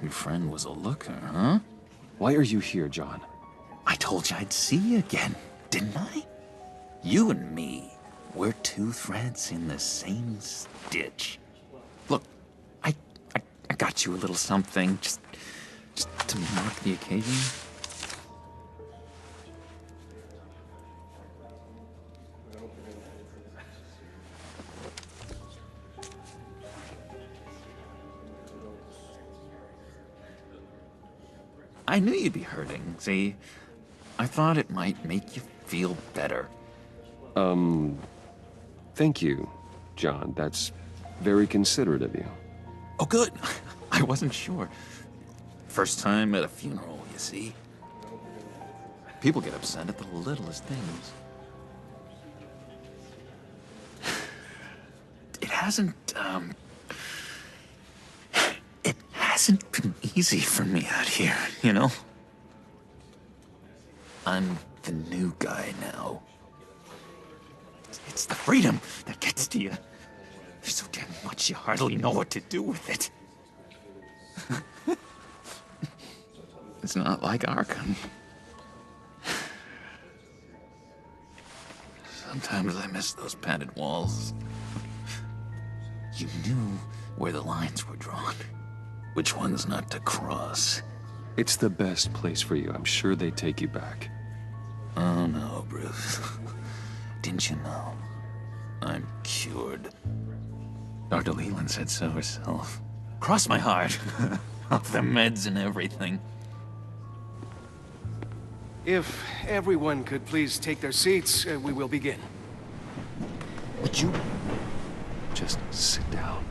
[SPEAKER 21] your friend was a looker, huh?
[SPEAKER 1] Why are you here, John?
[SPEAKER 21] I told you I'd see you again, didn't I? You and me, we're two threads in the same stitch. Look, I got you a little something, just to mark the occasion. I knew you'd be hurting, see? I thought it might make you feel better.
[SPEAKER 1] Thank you, John. That's very considerate of you.
[SPEAKER 21] Oh, good. I wasn't sure. First time at a funeral, you see? People get upset at the littlest things. It hasn't been easy for me out here, you know? I'm the new guy now. It's the freedom that gets to you. There's so damn much you hardly know what to do with it. It's not like Arkham. Sometimes I miss those padded walls. You knew where the lines were drawn. Which ones not to cross.
[SPEAKER 1] It's the best place for you. I'm sure they take you back.
[SPEAKER 21] Oh no, Bruce. Didn't you know? I'm cured. Dr. Leland said so herself. Cross my heart. Off the meds and everything.
[SPEAKER 22] If everyone could please take their seats, we will begin.
[SPEAKER 21] Would you?
[SPEAKER 1] Just sit down.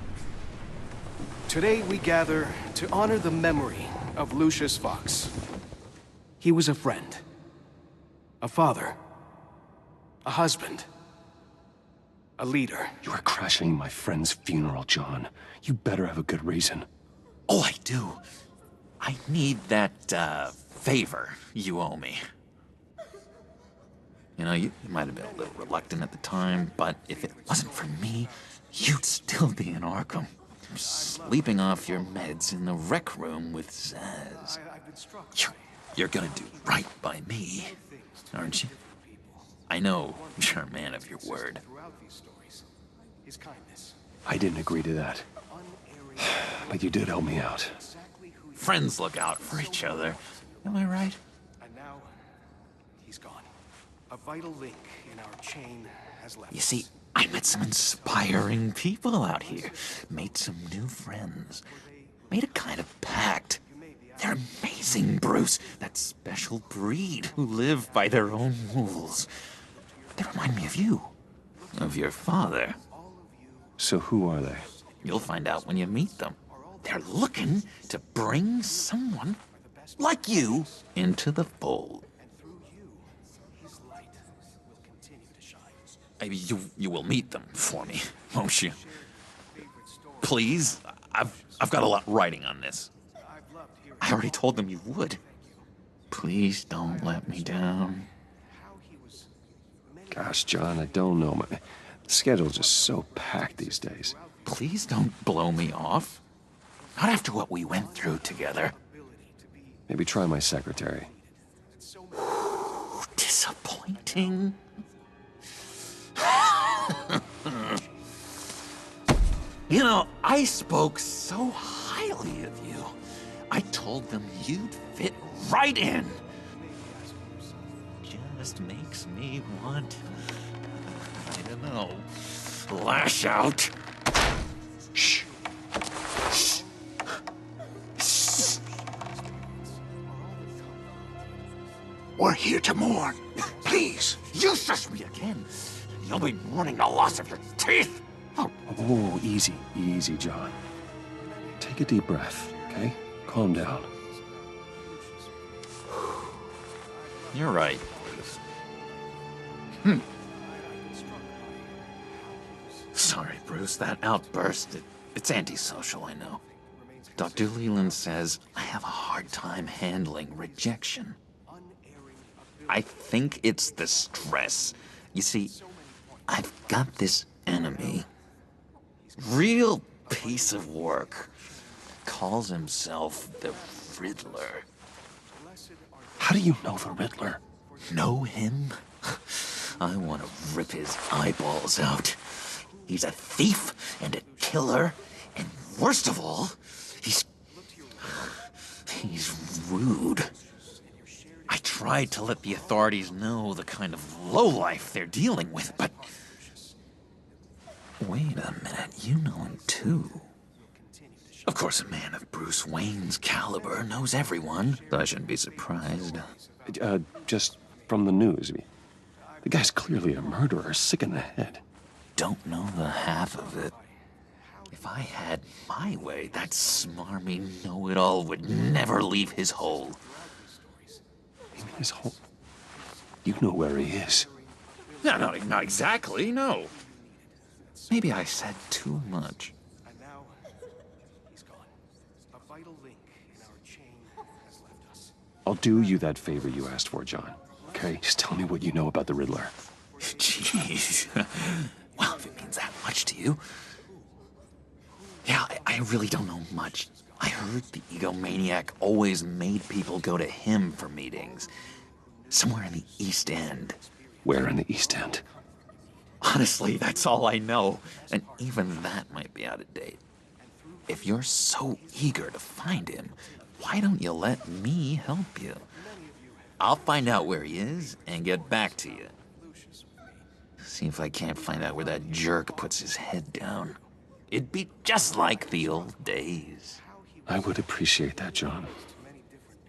[SPEAKER 22] Today we gather to honor the memory of Lucius Fox. He was a friend, a father, a husband, a leader.
[SPEAKER 1] You are crashing my friend's funeral, John. You better have a good reason.
[SPEAKER 21] Oh, I do. I need that, favor you owe me. You know, you might have been a little reluctant at the time, but if it wasn't for me, you'd still be in Arkham. Sleeping off your meds in the rec room with Zsasz. You're gonna do right by me, aren't you? I know you're a man of your word.
[SPEAKER 1] I didn't agree to that. But you did help me out.
[SPEAKER 21] Friends look out for each other. Am I right?
[SPEAKER 22] And now, he's gone. A vital link in our chain has left.
[SPEAKER 21] You see, I met some inspiring people out here. Made some new friends. Made a kind of pact. They're amazing, Bruce. That special breed who live by their own rules. They remind me of you. Of your father.
[SPEAKER 1] So who are they?
[SPEAKER 21] You'll find out when you meet them. They're looking to bring someone like you into the fold. You will meet them for me, won't you? Please, I've got a lot riding on this. I already told them you would. Please don't let me down.
[SPEAKER 1] Gosh, John, I don't know. My schedule's just so packed these days.
[SPEAKER 21] Please don't blow me off. Not after what we went through together.
[SPEAKER 1] Maybe try my secretary.
[SPEAKER 21] Disappointing. You know, I spoke so highly of you. I told them you'd fit right in. Just makes me want, I don't know, lash out. Shh. Shh. Shh.
[SPEAKER 6] We're here to mourn. Please.
[SPEAKER 21] You shush me again. You'll be mourning the loss of your teeth.
[SPEAKER 1] Oh, easy, easy, John. Take a deep breath, okay? Calm down.
[SPEAKER 21] You're right. Sorry, Bruce, that outburst, it's antisocial, I know. Dr. Leland says I have a hard time handling rejection. I think it's the stress. You see, I've got this enemy. Real piece of work. Calls himself the Riddler.
[SPEAKER 1] How do you know the Riddler?
[SPEAKER 21] Know him? I want to rip his eyeballs out. He's a thief and a killer, and worst of all, he's rude. I tried to let the authorities know the kind of lowlife they're dealing with, but... Wait a minute, you know him too. Of course, a man of Bruce Wayne's caliber knows everyone, so I shouldn't be surprised.
[SPEAKER 1] Just from the news. The guy's clearly a murderer, sick in the head.
[SPEAKER 21] Don't know the half of it. If I had my way, that smarmy know-it-all would never leave his hole.
[SPEAKER 1] His hole? You know where he is.
[SPEAKER 21] No, not exactly, no. Maybe I said too much.
[SPEAKER 22] And now, he's gone. A vital link in our chain has left us.
[SPEAKER 1] I'll do you that favor you asked for, John. Okay? Just tell me what you know about the Riddler.
[SPEAKER 21] Jeez. Well, if it means that much to you. Yeah, I really don't know much. I heard the egomaniac always made people go to him for meetings. Somewhere in the East End.
[SPEAKER 1] Where in the East End?
[SPEAKER 21] Honestly, that's all I know. And even that might be out of date. If you're so eager to find him, why don't you let me help you? I'll find out where he is and get back to you. See if I can't find out where that jerk puts his head down. It'd be just like the old days.
[SPEAKER 1] I would appreciate that, John.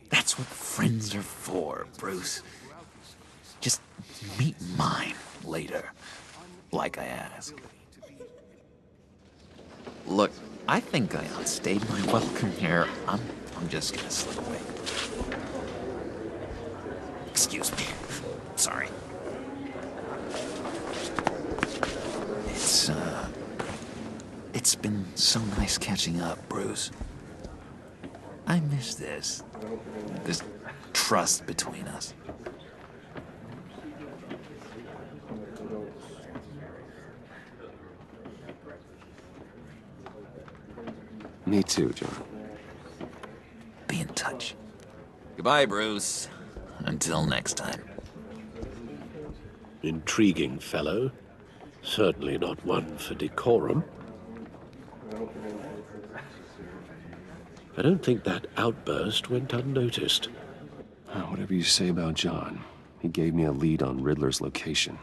[SPEAKER 21] That's what friends are for, Bruce. Just meet mine later, like I asked. Look, I think I outstayed my welcome here. I'm just gonna slip away. Excuse me. Sorry. It's been so nice catching up, Bruce. I miss this trust between us.
[SPEAKER 1] Me too, John.
[SPEAKER 21] Be in touch. Goodbye, Bruce. Until next time.
[SPEAKER 17] Intriguing fellow. Certainly not one for decorum. I don't think that outburst went unnoticed.
[SPEAKER 1] Whatever you say about John, he gave me a lead on Riddler's location.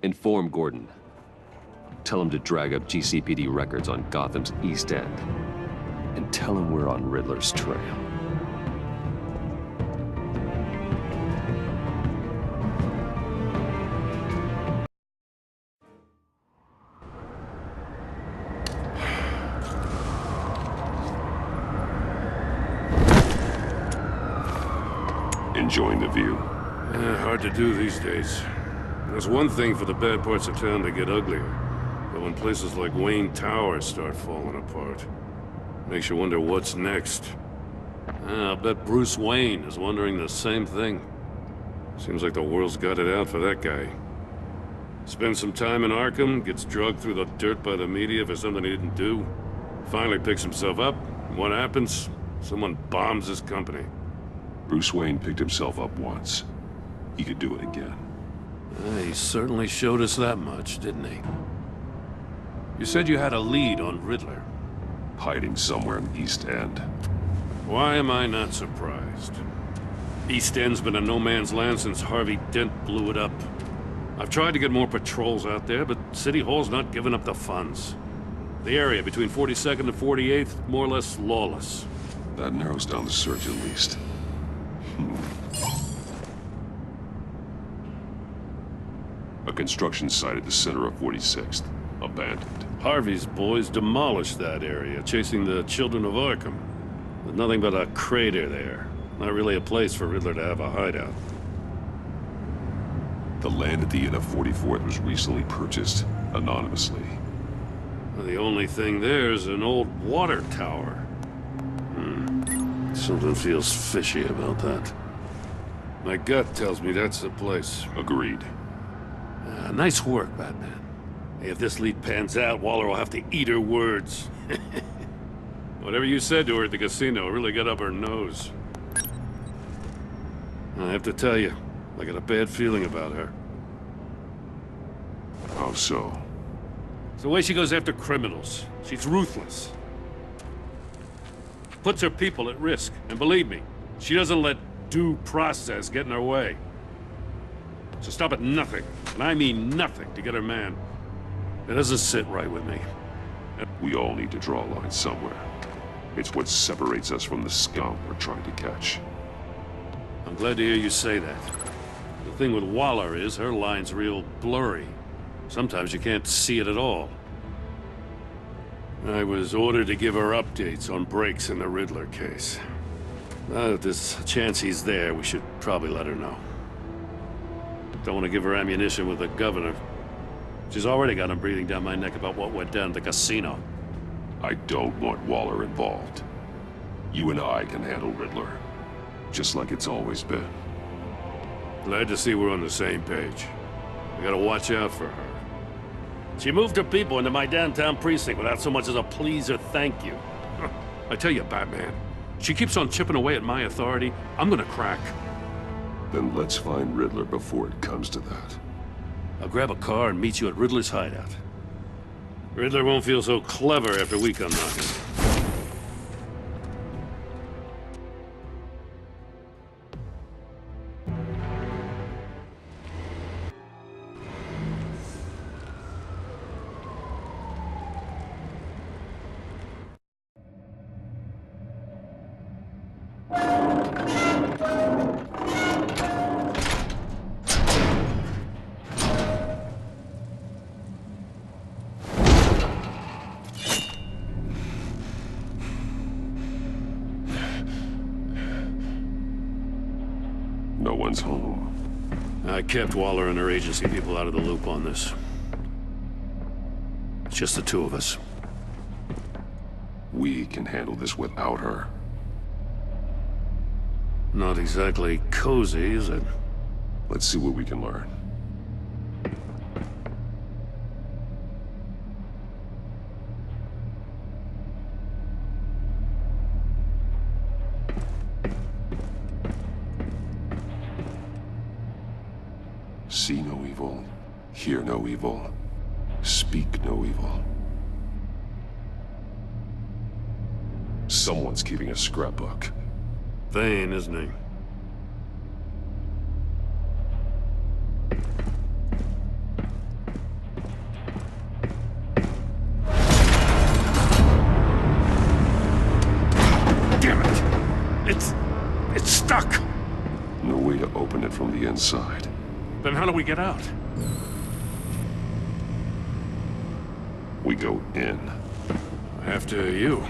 [SPEAKER 1] Inform Gordon. Tell him to drag up GCPD records on Gotham's East End. And tell him we're on Riddler's trail.
[SPEAKER 9] Enjoying the view?
[SPEAKER 11] Hard to do these days. There's one thing for the bad parts of town to get uglier, but when places like Wayne Tower start falling apart, makes you wonder what's next. I'll bet Bruce Wayne is wondering the same thing. Seems like the world's got it out for that guy. Spends some time in Arkham, gets dragged through the dirt by the media for something he didn't do. Finally picks himself up, and what happens? Someone bombs his company.
[SPEAKER 9] Bruce Wayne picked himself up once. He could do it again.
[SPEAKER 11] He certainly showed us that much, didn't he? You said you had a lead on Riddler.
[SPEAKER 9] Hiding somewhere in the East End.
[SPEAKER 11] Why am I not surprised? East End's been a no-man's land since Harvey Dent blew it up. I've tried to get more patrols out there, but City Hall's not giving up the funds. The area between 42nd and 48th, more or less lawless.
[SPEAKER 9] That narrows down the search at least. A construction site at the center of 46th. Abandoned.
[SPEAKER 11] Harvey's boys demolished that area, chasing the Children of Arkham. There's nothing but a crater there. Not really a place for Riddler to have a hideout.
[SPEAKER 9] The land at the end of 44th was recently purchased, anonymously.
[SPEAKER 11] The only thing there is an old water tower. Something feels fishy about that. My gut tells me that's the place.
[SPEAKER 9] Agreed.
[SPEAKER 11] Nice work, Batman. If this lead pans out, Waller will have to eat her words. Whatever you said to her at the casino really got up her nose. I have to tell you, I got a bad feeling about her.
[SPEAKER 9] How so?
[SPEAKER 11] It's the way she goes after criminals. She's ruthless. Puts her people at risk. And believe me, she doesn't let due process get in her way. So stop at nothing, and I mean nothing, to get her man. It doesn't sit right with me.
[SPEAKER 9] We all need to draw a line somewhere. It's what separates us from the scum we're trying to catch.
[SPEAKER 11] I'm glad to hear you say that. The thing with Waller is her line's real blurry. Sometimes you can't see it at all. I was ordered to give her updates on breaks in the Riddler case. Now that there's a chance he's there, we should probably let her know. Don't want to give her ammunition with the governor. She's already got him breathing down my neck about what went down at the casino.
[SPEAKER 9] I don't want Waller involved. You and I can handle Riddler. Just like it's always been.
[SPEAKER 11] Glad to see we're on the same page. We gotta watch out for her. She moved her people into my downtown precinct without so much as a please or thank you. I tell you, Batman, she keeps on chipping away at my authority, I'm gonna crack.
[SPEAKER 9] Then let's find Riddler before it comes to that.
[SPEAKER 11] I'll grab a car and meet you at Riddler's hideout. Riddler won't feel so clever after we come knocking.
[SPEAKER 9] No one's home.
[SPEAKER 11] I kept Waller and her agency people out of the loop on this. It's just the two of us.
[SPEAKER 9] We can handle this without her.
[SPEAKER 11] Not exactly cozy, is it?
[SPEAKER 9] Let's see what we can learn. See no evil, hear no evil, speak no evil. Someone's keeping a scrapbook.
[SPEAKER 11] Vane, isn't he?
[SPEAKER 9] Damn it! It's stuck! No way to open it from the inside.
[SPEAKER 11] Then how do we get out?
[SPEAKER 9] We go in.
[SPEAKER 11] After you.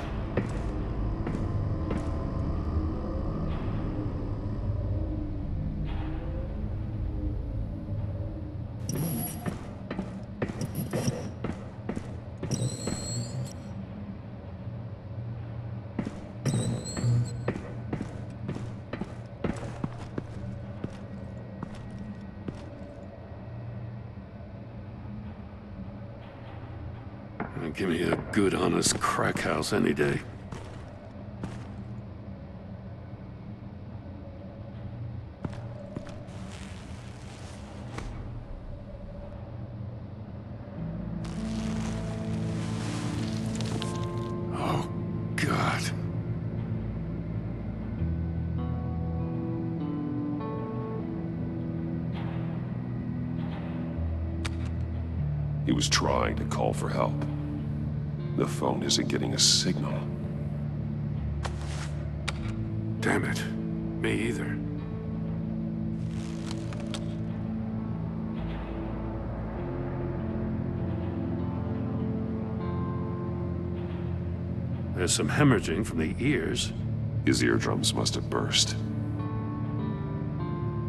[SPEAKER 11] Give me a good, honest crack house any day.
[SPEAKER 9] was trying to call for help. The phone isn't getting a signal.
[SPEAKER 11] Damn it. Me either. There's some hemorrhaging from the ears.
[SPEAKER 9] His eardrums must have burst.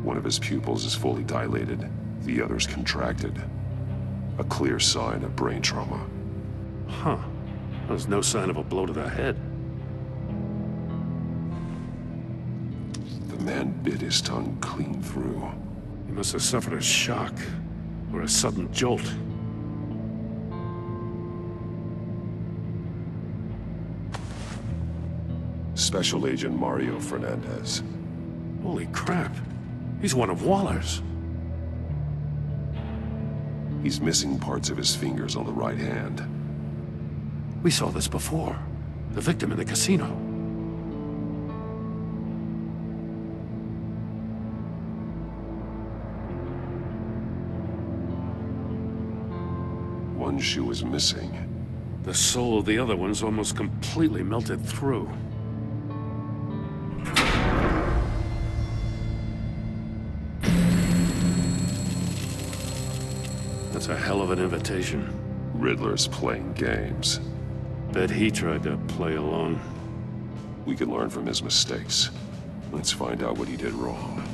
[SPEAKER 9] One of his pupils is fully dilated, the other's contracted. A clear sign of brain trauma.
[SPEAKER 11] Huh. There's no sign of a blow to the head.
[SPEAKER 9] The man bit his tongue clean through.
[SPEAKER 11] He must have suffered a shock, or a sudden jolt.
[SPEAKER 9] Special Agent Mario Fernandez.
[SPEAKER 11] Holy crap. He's one of Waller's.
[SPEAKER 9] He's missing parts of his fingers on the right hand.
[SPEAKER 11] We saw this before. The victim in the casino.
[SPEAKER 9] One shoe is missing.
[SPEAKER 11] The sole of the other one's almost completely melted through. That's a hell of an invitation.
[SPEAKER 9] Riddler's playing games.
[SPEAKER 11] Bet he tried to play along.
[SPEAKER 9] We can learn from his mistakes. Let's find out what he did wrong.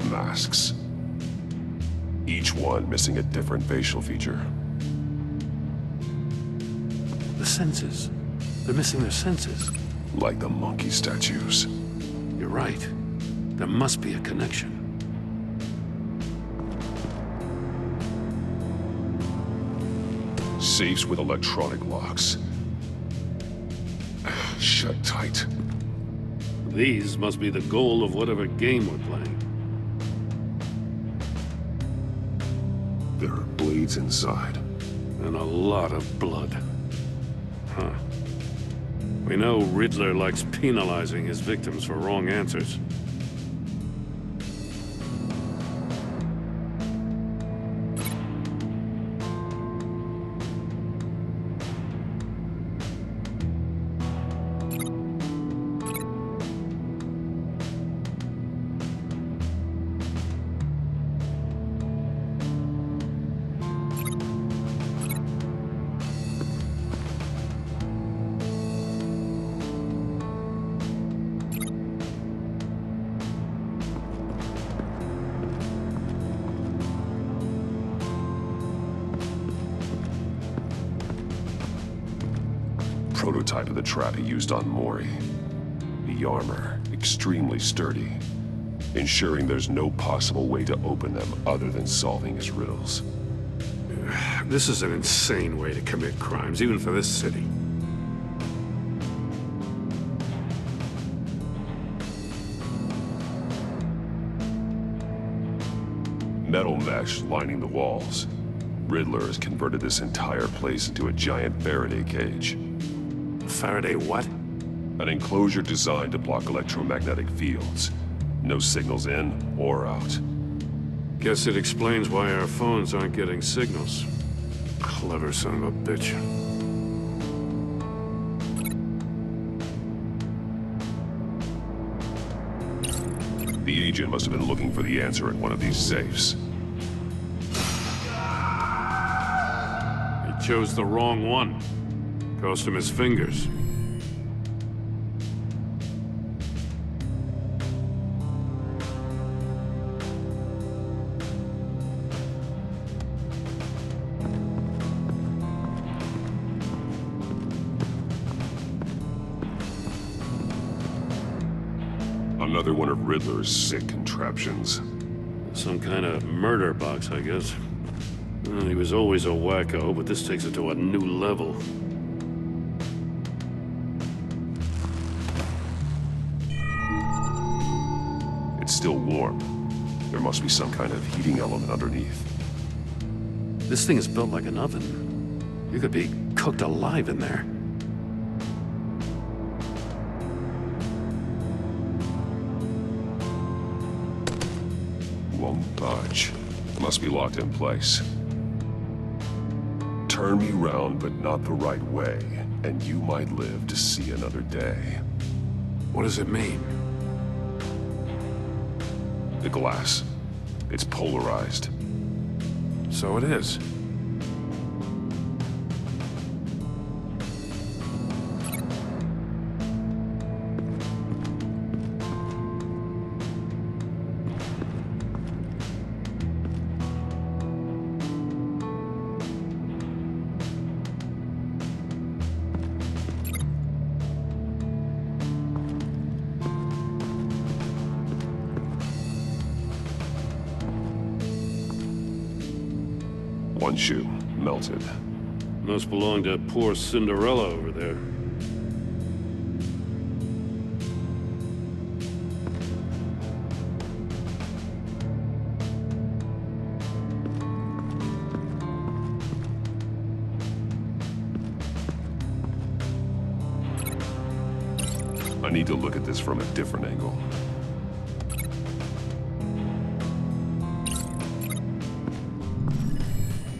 [SPEAKER 9] Masks. Each one missing a different facial feature.
[SPEAKER 11] The senses. They're missing their senses.
[SPEAKER 9] Like the monkey statues.
[SPEAKER 11] You're right. There must be a connection.
[SPEAKER 9] Safes with electronic locks. Shut tight.
[SPEAKER 11] These must be the goal of whatever game we're playing.
[SPEAKER 9] There are blades inside.
[SPEAKER 11] And a lot of blood. Huh. We know Riddler likes penalizing his victims for wrong answers.
[SPEAKER 9] Prototype of the trap he used on Mori. The armor, extremely sturdy, ensuring there's no possible way to open them other than solving his riddles.
[SPEAKER 11] This is an insane way to commit crimes, even for this city.
[SPEAKER 9] Metal mesh lining the walls. Riddler has converted this entire place into a giant Faraday cage.
[SPEAKER 11] Faraday what?
[SPEAKER 9] An enclosure designed to block electromagnetic fields. No signals in or out.
[SPEAKER 11] Guess it explains why our phones aren't getting signals. Clever son of a bitch.
[SPEAKER 9] The agent must have been looking for the answer in one of these safes.
[SPEAKER 11] He chose the wrong one. Cost him his fingers.
[SPEAKER 9] Another one of Riddler's sick contraptions.
[SPEAKER 11] Some kind of murder box, I guess. Well, he was always a wacko, but this takes it to a new level.
[SPEAKER 9] It's still warm. There must be some kind of heating element underneath.
[SPEAKER 11] This thing is built like an oven. You could be cooked alive in there.
[SPEAKER 9] won't budge. Must be locked in place. Turn me round, but not the right way, and you might live to see another day.
[SPEAKER 11] What does it mean?
[SPEAKER 9] The glass. It's polarized.
[SPEAKER 11] So it is.
[SPEAKER 9] One shoe, melted.
[SPEAKER 11] Must belong to poor Cinderella over there.
[SPEAKER 9] I need to look at this from a different angle.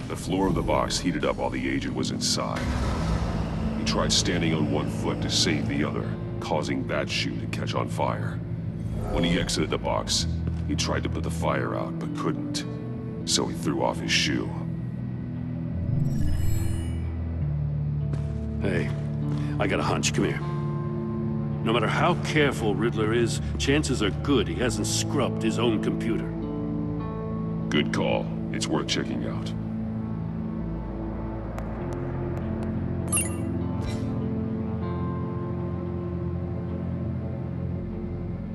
[SPEAKER 9] The floor of the box heated up while the agent was inside. He tried standing on one foot to save the other, causing that shoe to catch on fire. When he exited the box, he tried to put the fire out, but couldn't. So he threw off his shoe.
[SPEAKER 11] Hey, I got a hunch. Come here. No matter how careful Riddler is, chances are good he hasn't scrubbed his own computer.
[SPEAKER 9] Good call. It's worth checking out.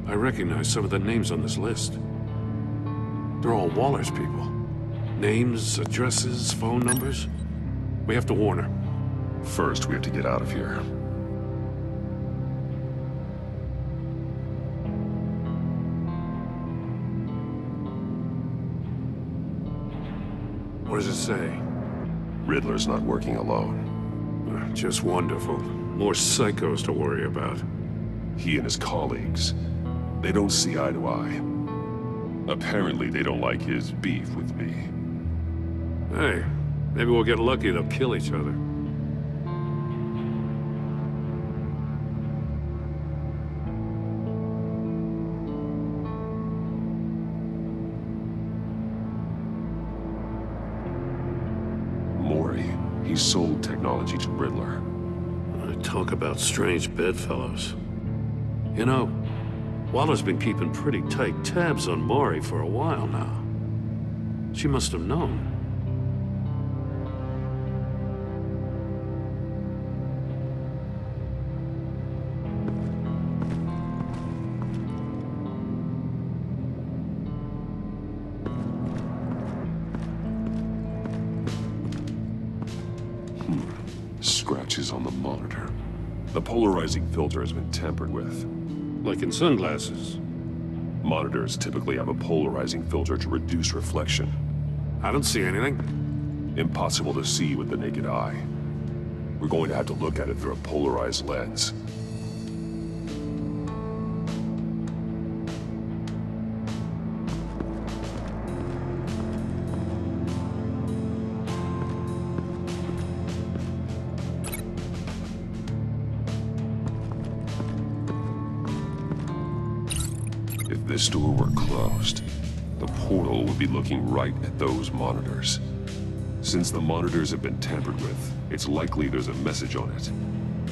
[SPEAKER 11] I recognize some of the names on this list. They're all Waller's people. Names, addresses, phone numbers. We have to warn her.
[SPEAKER 9] First, we have to get out of here.
[SPEAKER 11] What does it say?
[SPEAKER 9] Riddler's not working alone.
[SPEAKER 11] Just wonderful. More psychos to worry about.
[SPEAKER 9] He and his colleagues, they don't see eye to eye. Apparently, they don't like his beef with me.
[SPEAKER 11] Hey, maybe we'll get lucky they'll kill each other.
[SPEAKER 9] Mori, he sold technology to Riddler.
[SPEAKER 11] Talk about strange bedfellows. You know, Waller's been keeping pretty tight tabs on Mori for a while now. She must have known.
[SPEAKER 9] Scratches on the monitor. The polarizing filter has been tampered with.
[SPEAKER 11] Like in sunglasses.
[SPEAKER 9] Monitors typically have a polarizing filter to reduce reflection.
[SPEAKER 11] I don't see anything.
[SPEAKER 9] Impossible to see with the naked eye. We're going to have to look at it through a polarized lens. If this door were closed, the portal would be looking right at those monitors. Since the monitors have been tampered with, it's likely there's a message on it.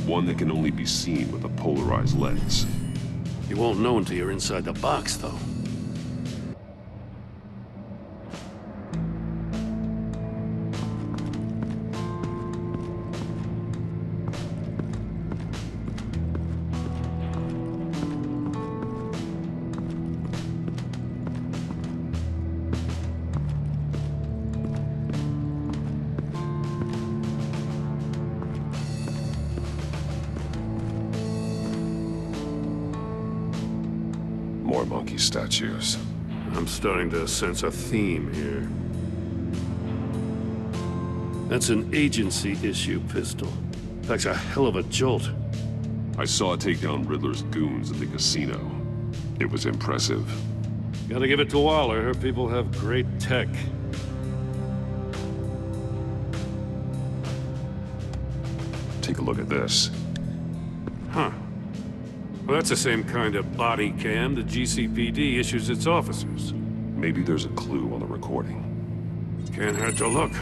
[SPEAKER 9] One that can only be seen with a polarized lens.
[SPEAKER 11] You won't know until you're inside the box, though.
[SPEAKER 9] More monkey statues.
[SPEAKER 11] I'm starting to sense a theme here. That's an agency-issue pistol. Packs a hell of a jolt.
[SPEAKER 9] I saw it take down Riddler's goons at the casino. It was impressive.
[SPEAKER 11] Gotta give it to Waller. Her people have great tech.
[SPEAKER 9] Take a look at this.
[SPEAKER 11] Huh. Well, that's the same kind of body cam the GCPD issues its officers.
[SPEAKER 9] Maybe there's a clue on the recording.
[SPEAKER 11] Can't hurt to look.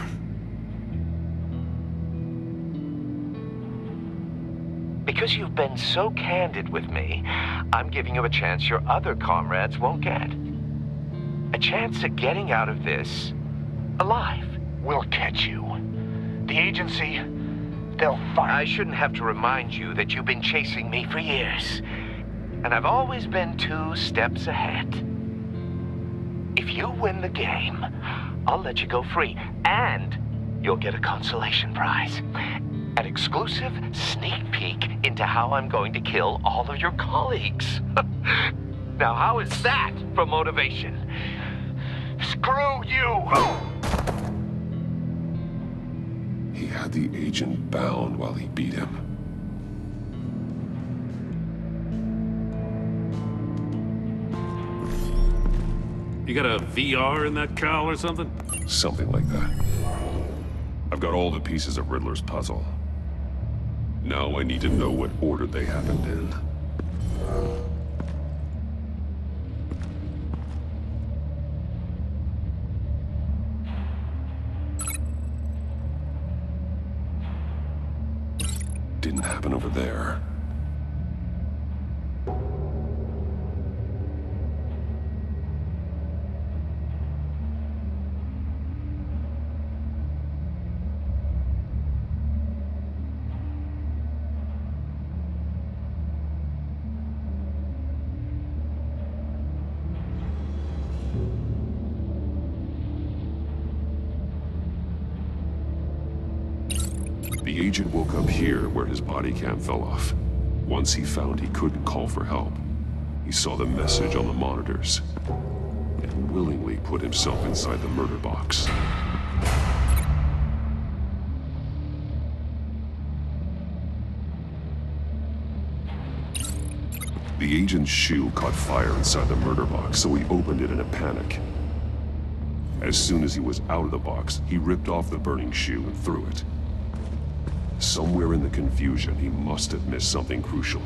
[SPEAKER 10] Because you've been so candid with me, I'm giving you a chance your other comrades won't get. A chance at getting out of this alive.
[SPEAKER 2] We'll catch you. The agency, they'll find...
[SPEAKER 10] I shouldn't have to remind you that you've been chasing me for years. And I've always been 2 steps ahead. If you win the game, I'll let you go free. And you'll get a consolation prize. An exclusive sneak peek into how I'm going to kill all of your colleagues. Now, how is that for motivation? Screw you!
[SPEAKER 9] He had the agent bound while he beat him.
[SPEAKER 11] You got a VR in that cowl or something?
[SPEAKER 9] Something like that. I've got all the pieces of Riddler's puzzle. Now I need to know what order they happened in. Didn't happen over there. The agent woke up here where his body cam fell off. Once he found he couldn't call for help, he saw the message on the monitors and willingly put himself inside the murder box. The agent's shoe caught fire inside the murder box, so he opened it in a panic. As soon as he was out of the box, he ripped off the burning shoe and threw it. Somewhere in the confusion, he must have missed something crucial.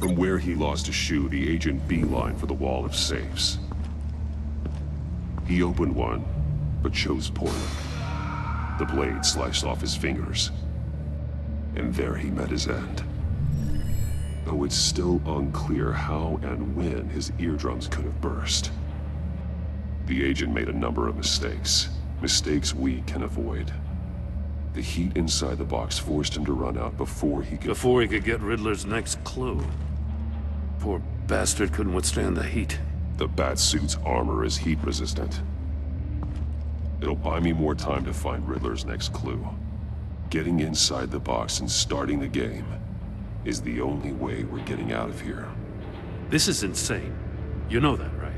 [SPEAKER 9] From where he lost a shoe, the agent beelined for the wall of safes. He opened one, but chose poorly. The blade sliced off his fingers. And there he met his end. Though it's still unclear how and when his eardrums could have burst. The agent made a number of mistakes. Mistakes we can avoid. The heat inside the box forced him to run out before he could
[SPEAKER 11] get Riddler's next clue. Poor bastard couldn't withstand the heat.
[SPEAKER 9] The Batsuit's armor is heat resistant. It'll buy me more time to find Riddler's next clue. Getting inside the box and starting the game is the only way we're getting out of here.
[SPEAKER 11] This is insane. You know that, right?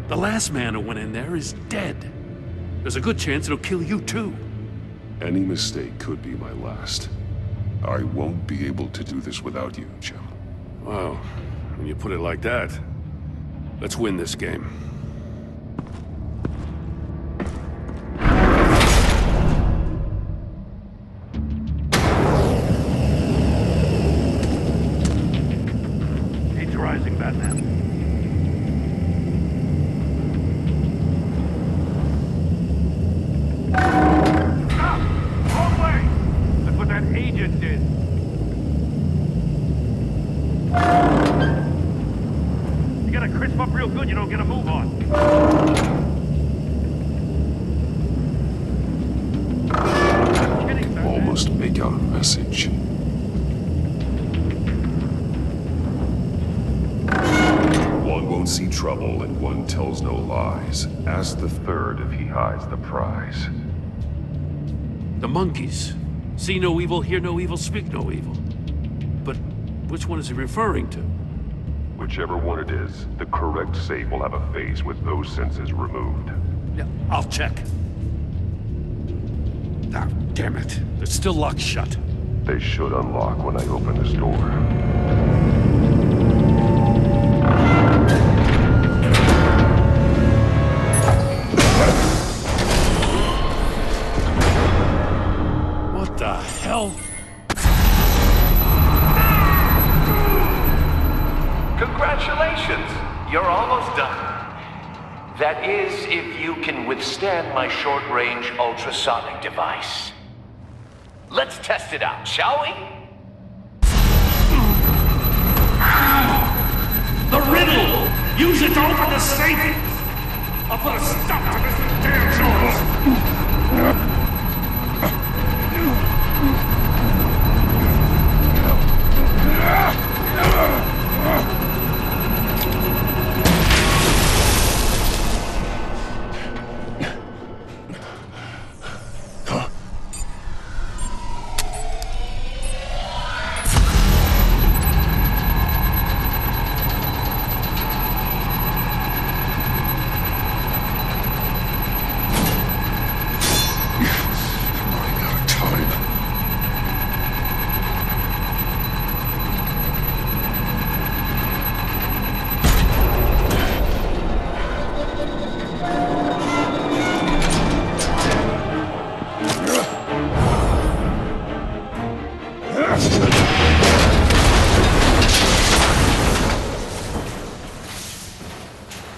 [SPEAKER 11] The last man who went in there is dead. There's a good chance it'll kill you too.
[SPEAKER 9] Any mistake could be my last. I won't be able to do this without you, Jim.
[SPEAKER 11] Wow, when you put it like that, let's win this game. Heat's rising, Batman. Wrong way! That's what that agent did. gotta crisp up real good, you don't get a move on.
[SPEAKER 9] Almost make out a message. One won't see trouble and one tells no lies. Ask the third if he hides the prize.
[SPEAKER 11] The monkeys. See no evil, hear no evil, speak no evil. But which one is he referring to?
[SPEAKER 9] Whichever one it is, the correct safe will have a face with those senses removed.
[SPEAKER 11] Yeah, I'll check. Ah, damn it. It's still locked shut.
[SPEAKER 9] They should unlock when I open this door.
[SPEAKER 11] What the hell?
[SPEAKER 10] Congratulations! You're almost done. That is, if you can withstand my short-range ultrasonic device. Let's test it out, shall we?
[SPEAKER 11] The riddle! Use it to open the safe! I'll put a stop to this damn noise!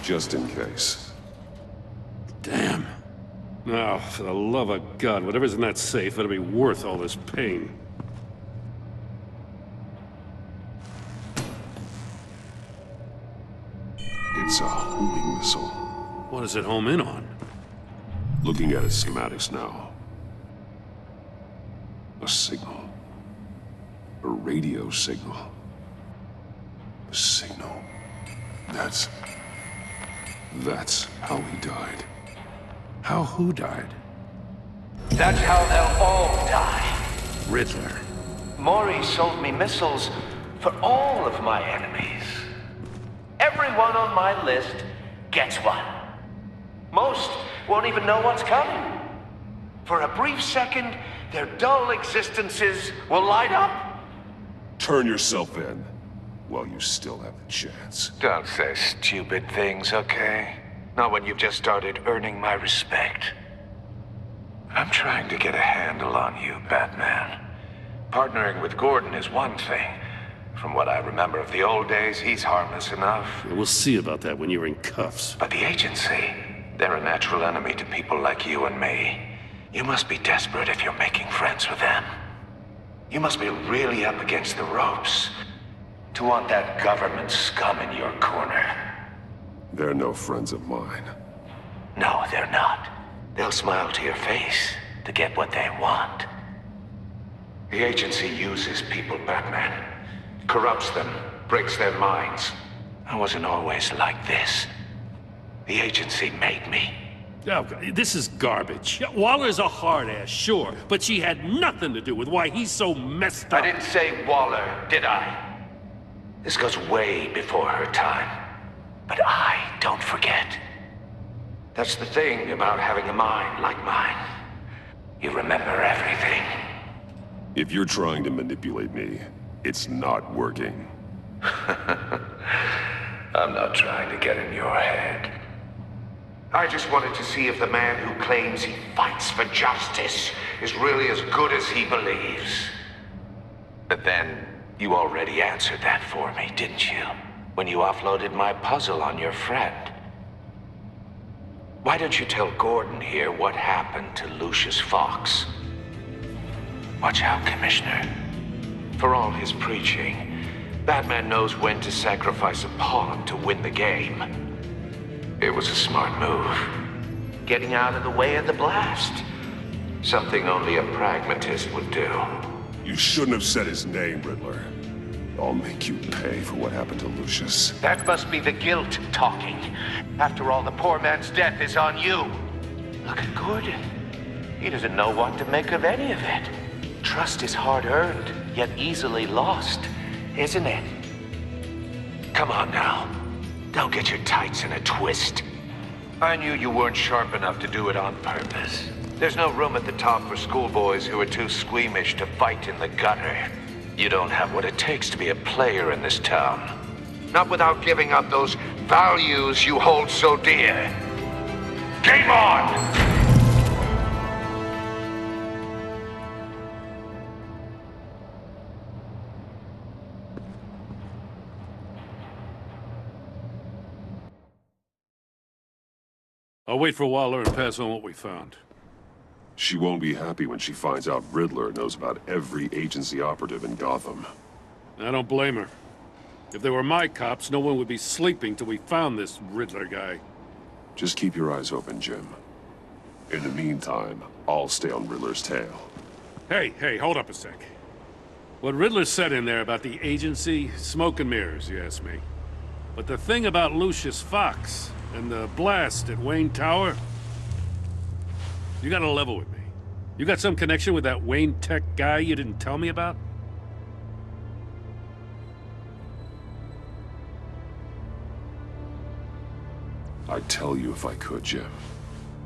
[SPEAKER 9] Just in case.
[SPEAKER 11] Damn. Now, for the love of God, whatever's in that safe better be worth all this pain.
[SPEAKER 9] It's a homing missile.
[SPEAKER 11] What does it home in on?
[SPEAKER 9] Looking at its schematics now. A signal. A radio signal. A signal. That's how he died.
[SPEAKER 11] How who died?
[SPEAKER 10] That's how they'll all die.
[SPEAKER 11] Riddler.
[SPEAKER 10] Maury sold me missiles for all of my enemies. Everyone on my list gets one. Most won't even know what's coming. For a brief second, their dull existences will light up.
[SPEAKER 9] Turn yourself in while you still have the chance.
[SPEAKER 10] Don't say stupid things, okay? Not when you've just started earning my respect. I'm trying to get a handle on you, Batman. Partnering with Gordon is one thing. From what I remember of the old days, he's harmless enough.
[SPEAKER 11] We'll see about that when you're in cuffs.
[SPEAKER 10] But the agency, they're a natural enemy to people like you and me. You must be desperate if you're making friends with them. You must be really up against the ropes to want that government scum in your corner.
[SPEAKER 9] They're no friends of mine.
[SPEAKER 10] No, they're not. They'll smile to your face to get what they want. The agency uses people, Batman. Corrupts them, breaks their minds. I wasn't always like this. The agency made me.
[SPEAKER 11] Oh, this is garbage. Yeah, Waller's a hard-ass, sure, but she had nothing to do with why he's so messed up.
[SPEAKER 10] I didn't say Waller, did I? This goes way before her time. But I don't forget. That's the thing about having a mind like mine. You remember everything.
[SPEAKER 9] If you're trying to manipulate me, it's not working.
[SPEAKER 10] I'm not trying to get in your head. I just wanted to see if the man who claims he fights for justice is really as good as he believes. But then, you already answered that for me, didn't you? When you offloaded my puzzle on your friend. Why don't you tell Gordon here what happened to Lucius Fox? Watch out, Commissioner. For all his preaching, Batman knows when to sacrifice a pawn to win the game. It was a smart move. Getting out of the way of the blast. Something only a pragmatist would do.
[SPEAKER 9] You shouldn't have said his name, Riddler. I'll make you pay for what happened to Lucius.
[SPEAKER 10] That must be the guilt talking. After all, the poor man's death is on you. Look at Gordon. He doesn't know what to make of any of it. Trust is hard-earned, yet easily lost, isn't it? Come on now. Don't get your tights in a twist. I knew you weren't sharp enough to do it on purpose. There's no room at the top for schoolboys who are too squeamish to fight in the gutter. You don't have what it takes to be a player in this town. Not without giving up those values you hold so dear. Game on!
[SPEAKER 11] I'll wait for Waller and pass on what we found.
[SPEAKER 9] She won't be happy when she finds out Riddler knows about every agency operative in Gotham.
[SPEAKER 11] I don't blame her. If they were my cops, no one would be sleeping till we found this Riddler guy.
[SPEAKER 9] Just keep your eyes open, Jim. In the meantime, I'll stay on Riddler's tail.
[SPEAKER 11] Hey, hold up a sec. What Riddler said in there about the agency, smoke and mirrors, you ask me. But the thing about Lucius Fox and the blast at Wayne Tower, you gotta level with me. You got some connection with that Wayne Tech guy you didn't tell me about?
[SPEAKER 9] I'd tell you if I could, Jim.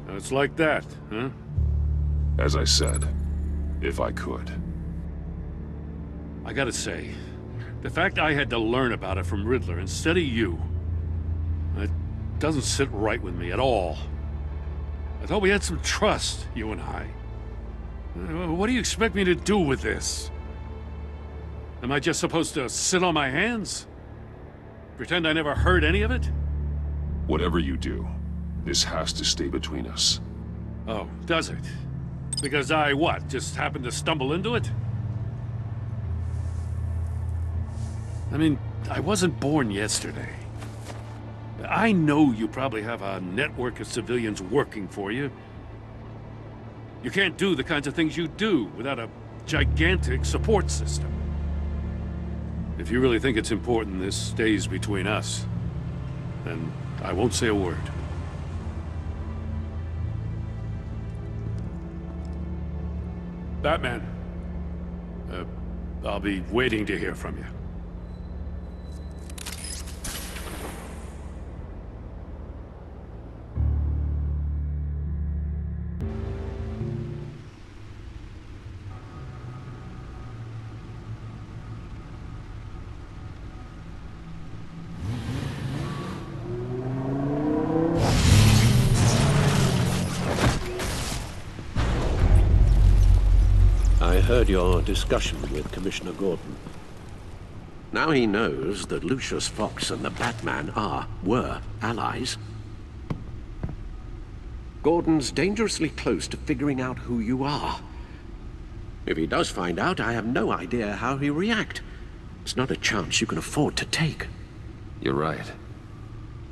[SPEAKER 11] It's like that, huh?
[SPEAKER 9] As I said, if I could.
[SPEAKER 11] I gotta say, the fact I had to learn about it from Riddler instead of you, it doesn't sit right with me at all. I thought we had some trust, you and I. What do you expect me to do with this? Am I just supposed to sit on my hands? Pretend I never heard any of it?
[SPEAKER 9] Whatever you do, this has to stay between us.
[SPEAKER 11] Oh, does it? Because I, what, just happened to stumble into it? I mean, I wasn't born yesterday. I know you probably have a network of civilians working for you. You can't do the kinds of things you do without a gigantic support system. If you really think it's important this stays between us, then I won't say a word. Batman, I'll be waiting to hear from you.
[SPEAKER 17] I heard your discussion with Commissioner Gordon. Now he knows that Lucius Fox and the Batman were allies. Gordon's dangerously close to figuring out who you are. If he does find out, I have no idea how he'll react. It's not a chance you can afford to take.
[SPEAKER 1] You're right.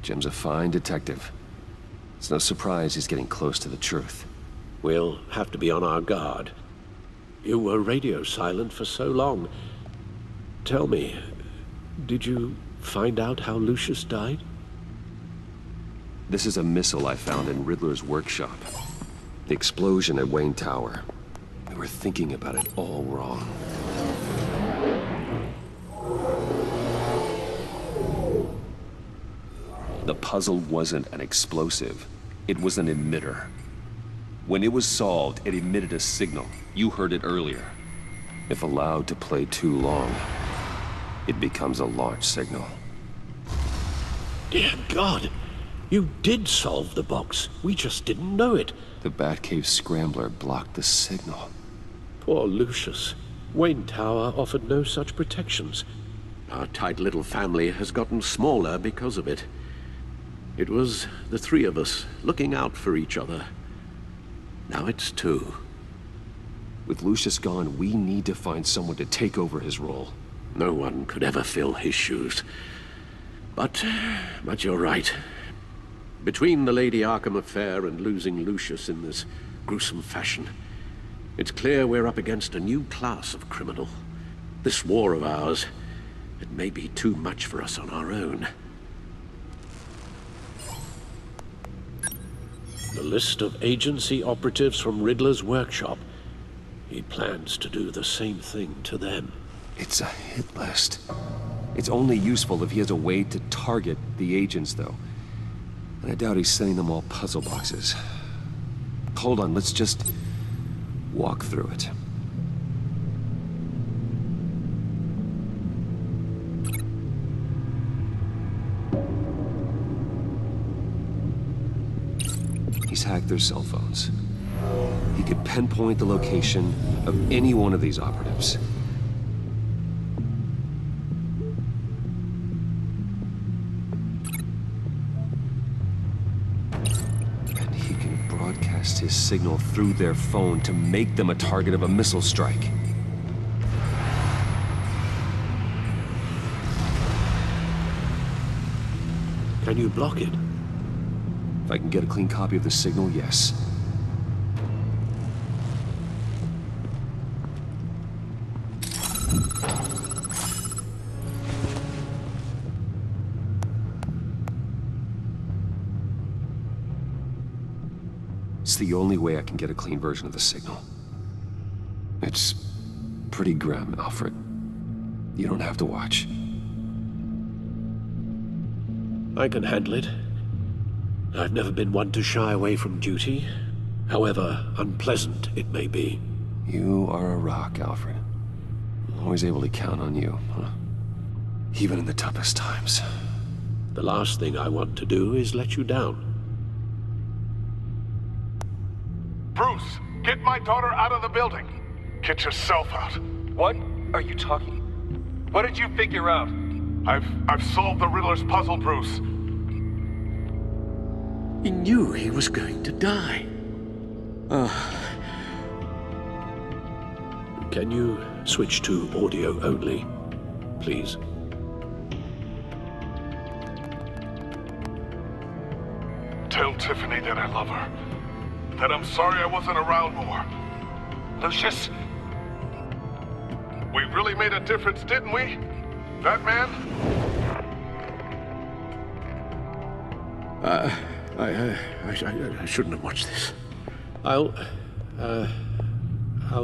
[SPEAKER 1] Jim's a fine detective. It's no surprise he's getting close to the truth.
[SPEAKER 17] We'll have to be on our guard. You were radio silent for so long. Tell me, did you find out how Lucius died?
[SPEAKER 1] This is a missile I found in Riddler's workshop. The explosion at Wayne Tower. We were thinking about it all wrong. The puzzle wasn't an explosive. It was an emitter. When it was solved, it emitted a signal. You heard it earlier. If allowed to play too long, it becomes a launch signal.
[SPEAKER 17] Dear God, you did solve the box. We just didn't know it.
[SPEAKER 1] The Batcave scrambler blocked the signal.
[SPEAKER 17] Poor Lucius. Wayne Tower offered no such protections. Our tight little family has gotten smaller because of it. It was the three of us looking out for each other. Now it's two.
[SPEAKER 1] With Lucius gone, we need to find someone to take over his role.
[SPEAKER 17] No one could ever fill his shoes. But you're right. Between the Lady Arkham affair and losing Lucius in this gruesome fashion, it's clear we're up against a new class of criminal. This war of ours, it may be too much for us on our own. The list of agency operatives from Riddler's workshop. He plans to do the same thing to them.
[SPEAKER 1] It's a hit list. It's only useful if he has a way to target the agents, though. And I doubt he's sending them all puzzle boxes. Hold on, let's just walk through it. He's hacked their cell phones. He could pinpoint the location of any one of these operatives. And he can broadcast his signal through their phone to make them a target of a missile strike.
[SPEAKER 17] Can you block it?
[SPEAKER 1] If I can get a clean copy of the signal, yes. It's the only way I can get a clean version of the signal. It's pretty grim, Alfred. You don't have to watch.
[SPEAKER 17] I can handle it. I've never been one to shy away from duty, however unpleasant it may be.
[SPEAKER 1] You are a rock, Alfred. I'm always able to count on you, huh? Even in the toughest times.
[SPEAKER 17] The last thing I want to do is let you down.
[SPEAKER 3] Bruce, get my daughter out of the building. Get yourself out.
[SPEAKER 10] What are you talking? What did you figure out?
[SPEAKER 3] I've solved the Riddler's puzzle, Bruce.
[SPEAKER 17] He knew he was going to die. Can you switch to audio only, please?
[SPEAKER 3] Tell Tiffany that I love her. That I'm sorry I wasn't around more.
[SPEAKER 10] Lucius?
[SPEAKER 3] We really made a difference, didn't we? That man?
[SPEAKER 17] I shouldn't have watched this. I'll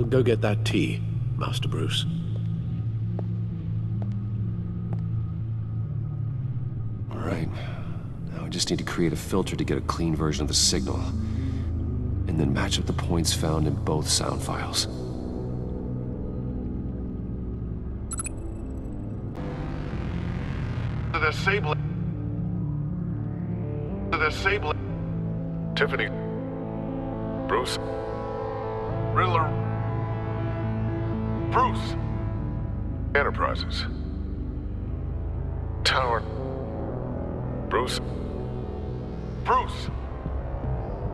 [SPEAKER 17] go get that tea, Master Bruce.
[SPEAKER 1] All right. Now I just need to create a filter to get a clean version of the signal. And then match up the points found in both sound files.
[SPEAKER 3] Disable. Tiffany. Bruce. Riddler. Bruce. Enterprises. Tower. Bruce. Bruce.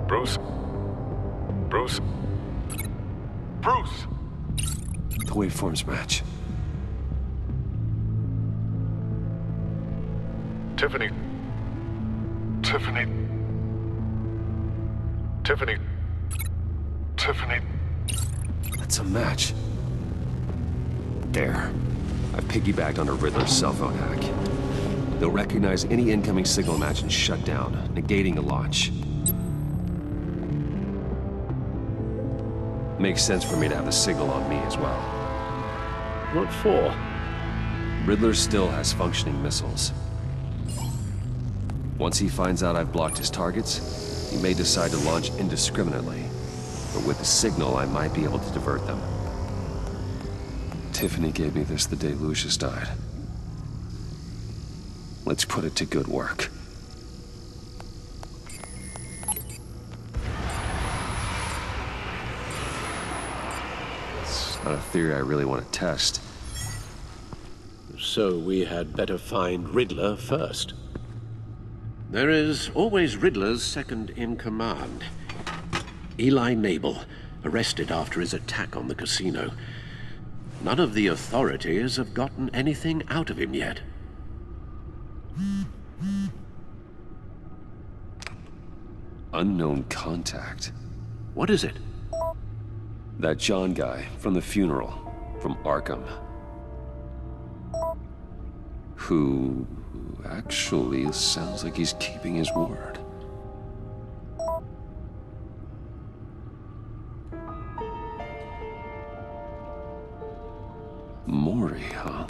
[SPEAKER 3] Bruce. Bruce. Bruce.
[SPEAKER 1] The waveforms match.
[SPEAKER 3] Tiffany. Tiffany. Tiffany. Tiffany.
[SPEAKER 1] That's a match. There. I've piggybacked on a Riddler's cell phone hack. They'll recognize any incoming signal match and shut down, negating the launch. Makes sense for me to have the signal on me as well.
[SPEAKER 17] What for?
[SPEAKER 1] Riddler still has functioning missiles. Once he finds out I've blocked his targets, he may decide to launch indiscriminately. But with the signal, I might be able to divert them. Tiffany gave me this the day Lucius died. Let's put it to good work. It's not a theory I really want to test.
[SPEAKER 17] So we had better find Riddler first. There is always Riddler's second-in-command. Eli Nabel, arrested after his attack on the casino. none of the authorities have gotten anything out of him yet.
[SPEAKER 1] Unknown contact.
[SPEAKER 17] What is it?
[SPEAKER 1] That John guy from the funeral, from Arkham. Who actually sounds like he's keeping his word. Mori, huh?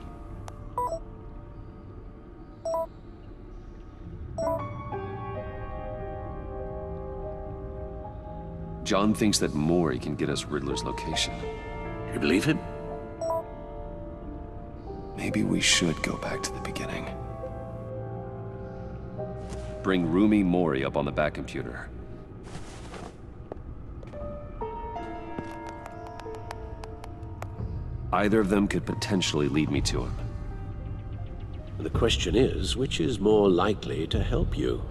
[SPEAKER 1] John thinks that Mori can get us Riddler's location.
[SPEAKER 17] You believe him?
[SPEAKER 1] Maybe we should go back to the beginning. Bring Rumi Mori up on the back computer. Either of them could potentially lead me to him.
[SPEAKER 17] The question is, which is more likely to help you?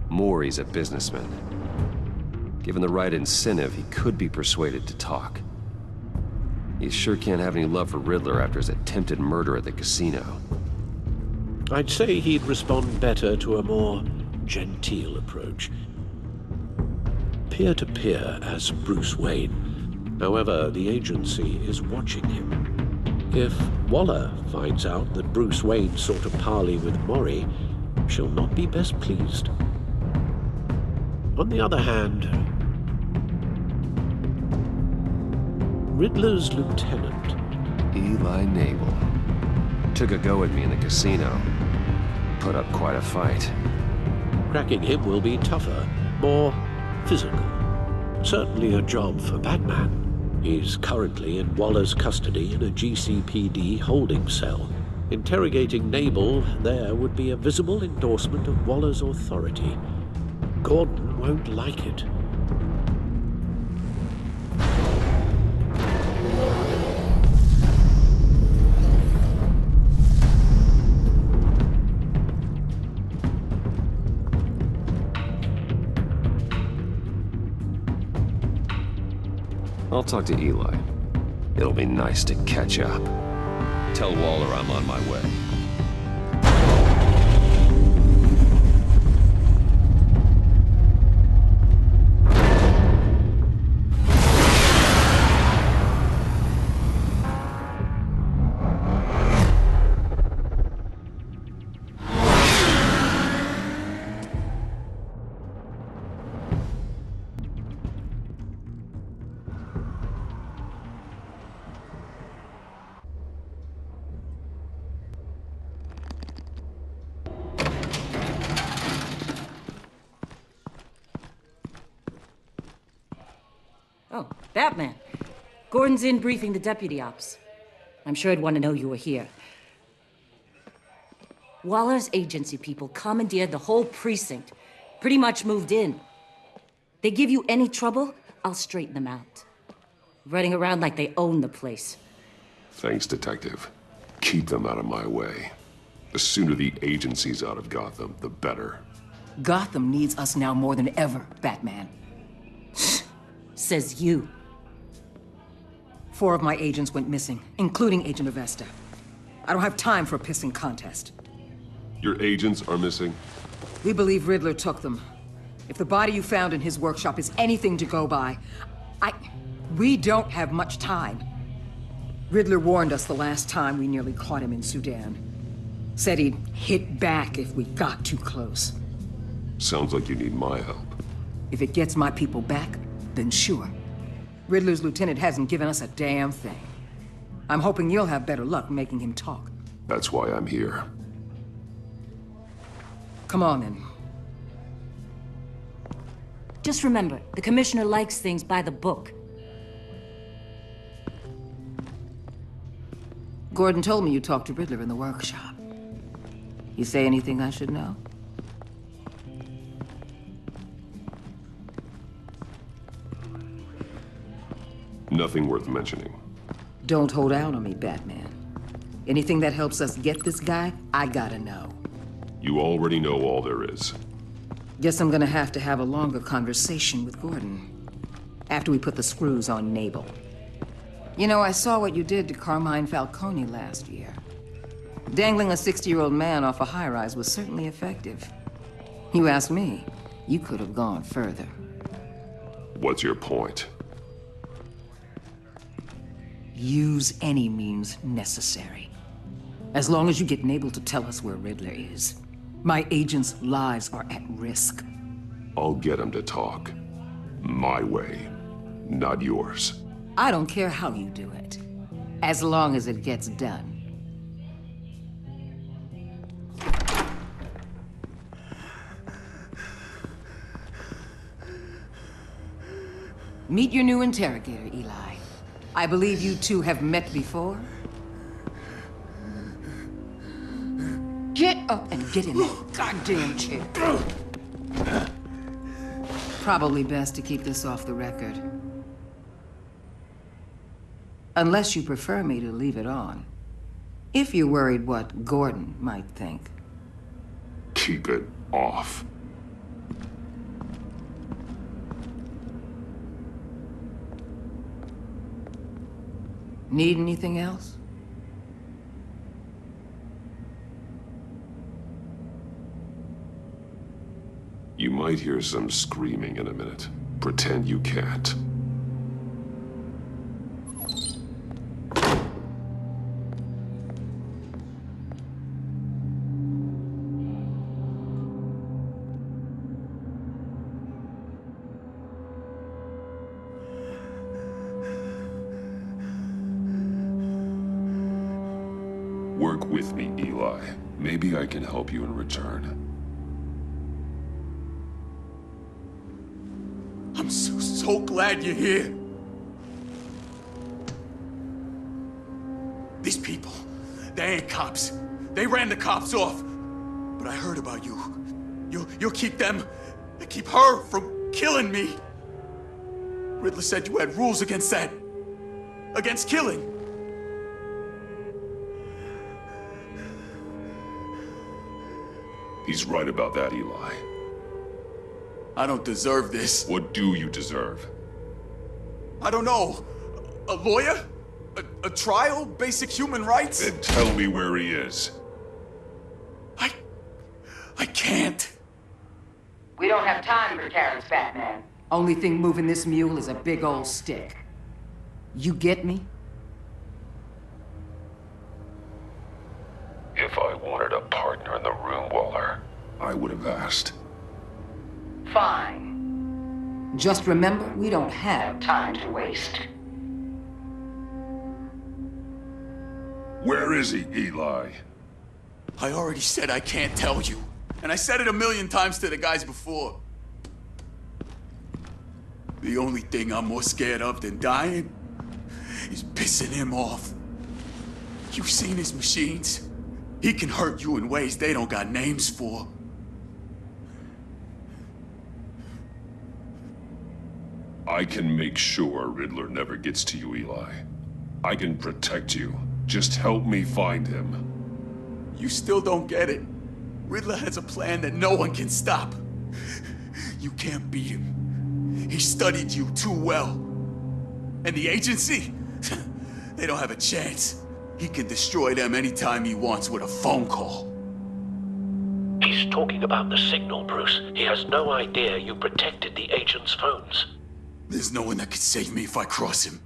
[SPEAKER 1] Mori's a businessman. Given the right incentive, he could be persuaded to talk. He sure can't have any love for Riddler after his attempted murder at the casino.
[SPEAKER 17] I'd say he'd respond better to a more genteel approach. Peer-to-peer as Bruce Wayne. However, the agency is watching him. If Waller finds out that Bruce Wayne sought a parley with Mori, she'll not be best pleased. On the other hand, Riddler's lieutenant,
[SPEAKER 1] Eli Nabel, took a go at me in the casino. Put up quite a fight.
[SPEAKER 17] Cracking him will be tougher, more physical. Certainly a job for Batman. He's currently in Waller's custody in a GCPD holding cell. Interrogating Nabel there would be a visible endorsement of Waller's authority. Gordon won't like it.
[SPEAKER 1] I'll talk to Eli. It'll be nice to catch up. Tell Waller I'm on my way.
[SPEAKER 5] Oh, Batman. Gordon's in briefing the deputy ops. I'm sure I'd want to know you were here. Waller's agency people commandeered the whole precinct. Pretty much moved in. They give you any trouble, I'll straighten them out. Running around like they own the place.
[SPEAKER 9] Thanks, Detective. Keep them out of my way. The sooner the agency's out of Gotham, the better.
[SPEAKER 12] Gotham needs us now more than ever, Batman.
[SPEAKER 5] Says you.
[SPEAKER 12] 4 of my agents went missing, including Agent Avesta. I don't have time for a pissing contest.
[SPEAKER 9] Your agents are missing?
[SPEAKER 12] We believe Riddler took them. If the body you found in his workshop is anything to go by, we don't have much time. Riddler warned us the last time we nearly caught him in Sudan. Said he'd hit back if we got too close.
[SPEAKER 9] Sounds like you need my help.
[SPEAKER 12] If it gets my people back, then sure. Riddler's lieutenant hasn't given us a damn thing. I'm hoping you'll have better luck making him talk.
[SPEAKER 9] That's why I'm here.
[SPEAKER 12] Come on, then.
[SPEAKER 5] Just remember, the commissioner likes things by the book.
[SPEAKER 12] Gordon told me you talked to Riddler in the workshop. You say anything I should know?
[SPEAKER 9] Nothing worth mentioning.
[SPEAKER 12] Don't hold out on me, Batman. Anything that helps us get this guy, I gotta know.
[SPEAKER 9] You already know all there is.
[SPEAKER 12] Guess I'm gonna have to have a longer conversation with Gordon after we put the screws on Nabel. You know, I saw what you did to Carmine Falcone last year. Dangling a 60-year-old man off a high-rise was certainly effective. You ask me, you could have gone further.
[SPEAKER 9] What's your point?
[SPEAKER 12] Use any means necessary. As long as you get Nabel to tell us where Riddler is. My agents' lives are at risk.
[SPEAKER 9] I'll get him to talk. My way, not yours.
[SPEAKER 12] I don't care how you do it, as long as it gets done. Meet your new interrogator, Eli. I believe you two have met before. Get up and get in that goddamn chair. Probably best to keep this off the record. Unless you prefer me to leave it on. If you're worried what Gordon might think.
[SPEAKER 9] Keep it off.
[SPEAKER 12] Need anything else?
[SPEAKER 9] You might hear some screaming in a minute. Pretend you can't. Work with me, Eli. Maybe I can help you in return.
[SPEAKER 14] I'm so glad you're here. These people, they ain't cops. They ran the cops off. But I heard about you. You'll keep them, keep her from killing me. Riddler said you had rules against that. Against killing.
[SPEAKER 9] He's right about that, Eli.
[SPEAKER 14] I don't deserve this.
[SPEAKER 9] What do you deserve?
[SPEAKER 14] I don't know. A lawyer? A trial? Basic human rights?
[SPEAKER 9] Then tell me where he is.
[SPEAKER 14] I can't.
[SPEAKER 12] We don't have time for Karen's Batman. Only thing moving this mule is a big old stick. You get me?
[SPEAKER 9] If I wanted a partner in the room, Waller, I would have asked.
[SPEAKER 12] Fine. Just remember, we don't have time to waste.
[SPEAKER 9] Where is he, Eli?
[SPEAKER 14] I already said I can't tell you. And I said it 1,000,000 times to the guys before. The only thing I'm more scared of than dying is pissing him off. You've seen his machines. He can hurt you in ways they don't got names for.
[SPEAKER 9] I can make sure Riddler never gets to you, Eli. I can protect you. Just help me find him.
[SPEAKER 14] You still don't get it. Riddler has a plan that no one can stop. You can't beat him. He studied you too well. And the agency? They don't have a chance. He can destroy them anytime he wants with a phone call.
[SPEAKER 4] He's talking about the signal, Bruce. He has no idea you protected the agent's phones.
[SPEAKER 14] There's no one that can save me if I cross him.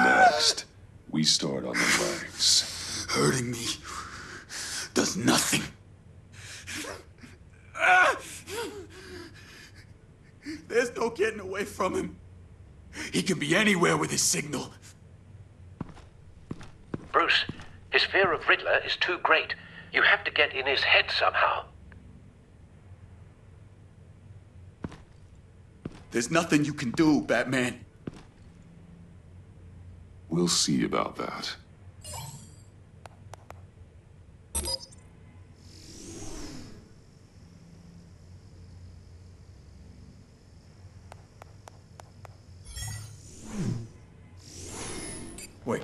[SPEAKER 9] Next, we start on the legs.
[SPEAKER 14] Hurting me does nothing. There's no getting away from him. He can be anywhere with his signal.
[SPEAKER 4] Bruce, his fear of Riddler is too great. You have to get in his head somehow.
[SPEAKER 14] There's nothing you can do, Batman.
[SPEAKER 9] We'll see about that.
[SPEAKER 14] Wait,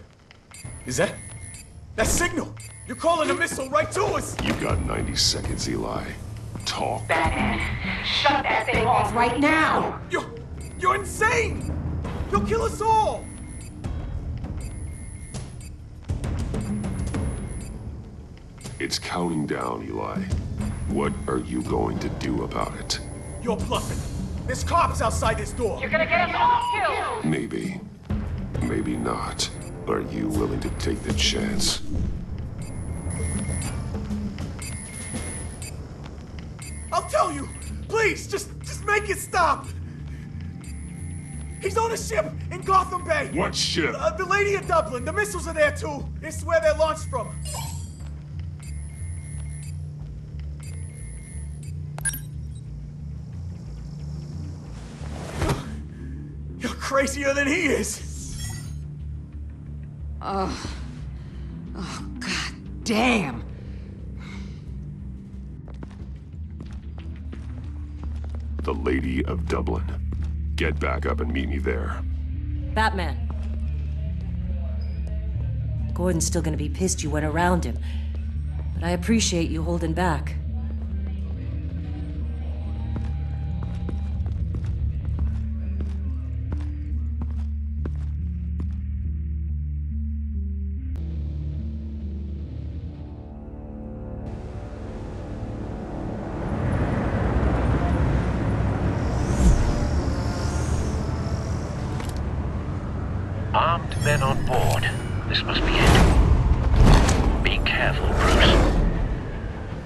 [SPEAKER 14] is that signal? You're calling a missile right to us!
[SPEAKER 9] You've got 90 seconds, Eli. Talk.
[SPEAKER 7] Batman, shut that thing off right now!
[SPEAKER 14] You're insane! You'll kill us all!
[SPEAKER 9] It's counting down, Eli. What are you going to do about it?
[SPEAKER 14] You're bluffing. There's cops outside this door.
[SPEAKER 7] You're gonna get us all killed!
[SPEAKER 9] Maybe. Maybe not. Are you willing to take the chance?
[SPEAKER 14] I'll tell you! Please, just make it stop! He's on a ship in Gotham Bay!
[SPEAKER 9] What ship?
[SPEAKER 14] The Lady of Dublin. The missiles are there too. It's where they're launched from. You're crazier than he is!
[SPEAKER 12] Oh, god damn!
[SPEAKER 9] The Lady of Dublin. Get back up and meet me there.
[SPEAKER 5] Batman. Gordon's still gonna be pissed you went around him. But I appreciate you holding back.
[SPEAKER 4] Armed men on board. This must be it. Be careful, Bruce.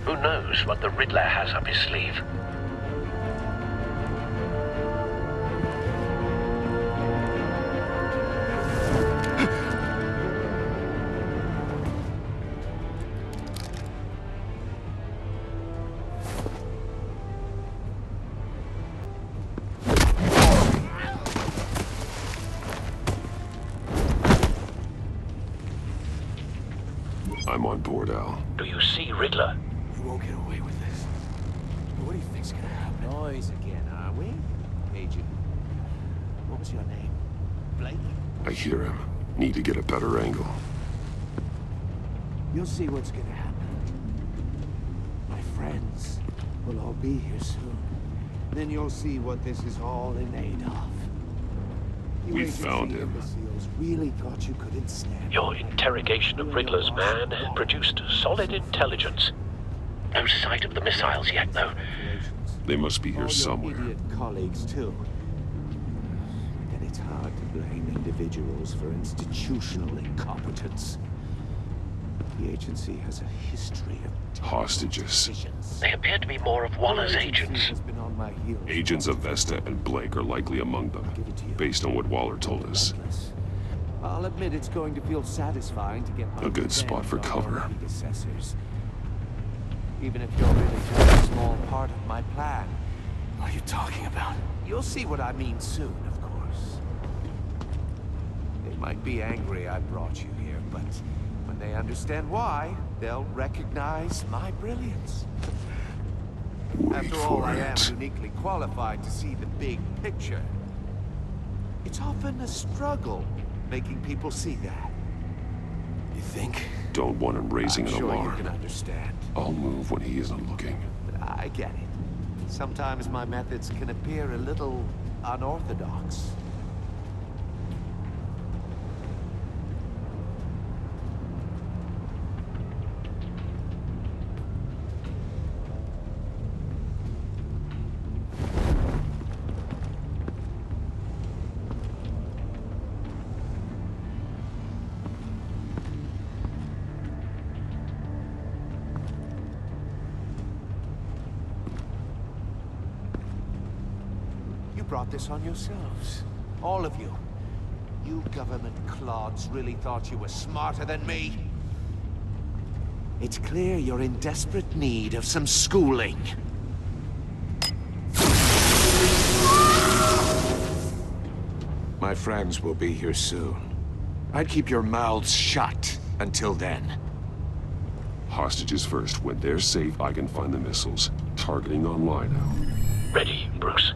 [SPEAKER 4] Who knows what the Riddler has up his sleeve?
[SPEAKER 9] I'm on board, Al.
[SPEAKER 4] Do you see Riddler?
[SPEAKER 22] We won't get away with this. What do you think's gonna happen?
[SPEAKER 10] Noise again, are we? Agent, what was your name? Blake?
[SPEAKER 9] I hear him. Need to get a better angle.
[SPEAKER 10] You'll see what's gonna happen. My friends will all be here soon. Then you'll see what this is all in aid of. You
[SPEAKER 9] We
[SPEAKER 10] agency
[SPEAKER 9] found him.
[SPEAKER 10] imbeciles really thought you could ensnare.
[SPEAKER 4] Your interrogation of Riddler's man produced solid intelligence. No sight of the missiles yet, though.
[SPEAKER 9] They must be here
[SPEAKER 10] All your
[SPEAKER 9] somewhere.
[SPEAKER 10] idiot colleagues, too. And it's hard to blame individuals for institutional incompetence. The agency has a history of
[SPEAKER 9] Hostages.
[SPEAKER 4] They appear to be more of Waller's agents.
[SPEAKER 9] Agents of Vesta and Blake are likely among them, based on what Waller told us.
[SPEAKER 10] I'll admit it's going to feel satisfying to get my
[SPEAKER 9] A good spot for
[SPEAKER 10] revenge on
[SPEAKER 9] cover.
[SPEAKER 10] my predecessors. Even if you're really just a small part of my plan.
[SPEAKER 22] What are you talking about?
[SPEAKER 10] You'll see what I mean soon, of course. They might be angry I brought you here, but when they understand why, they'll recognize my brilliance. After all, I am uniquely qualified to see the big picture. It's often a struggle making people see that.
[SPEAKER 22] You think?
[SPEAKER 9] Don't want him raising
[SPEAKER 10] I'm
[SPEAKER 9] an
[SPEAKER 10] sure
[SPEAKER 9] alarm.
[SPEAKER 10] you can understand.
[SPEAKER 9] I'll move when he isn't looking.
[SPEAKER 10] But I get it. Sometimes my methods can appear a little unorthodox. Brought this on yourselves. All of you. You government clods really thought you were smarter than me. It's clear you're in desperate need of some schooling.
[SPEAKER 6] My friends will be here soon. I'd keep your mouths shut until then.
[SPEAKER 9] Hostages first. When they're safe, I can find the missiles. Targeting online now.
[SPEAKER 4] Ready, Bruce.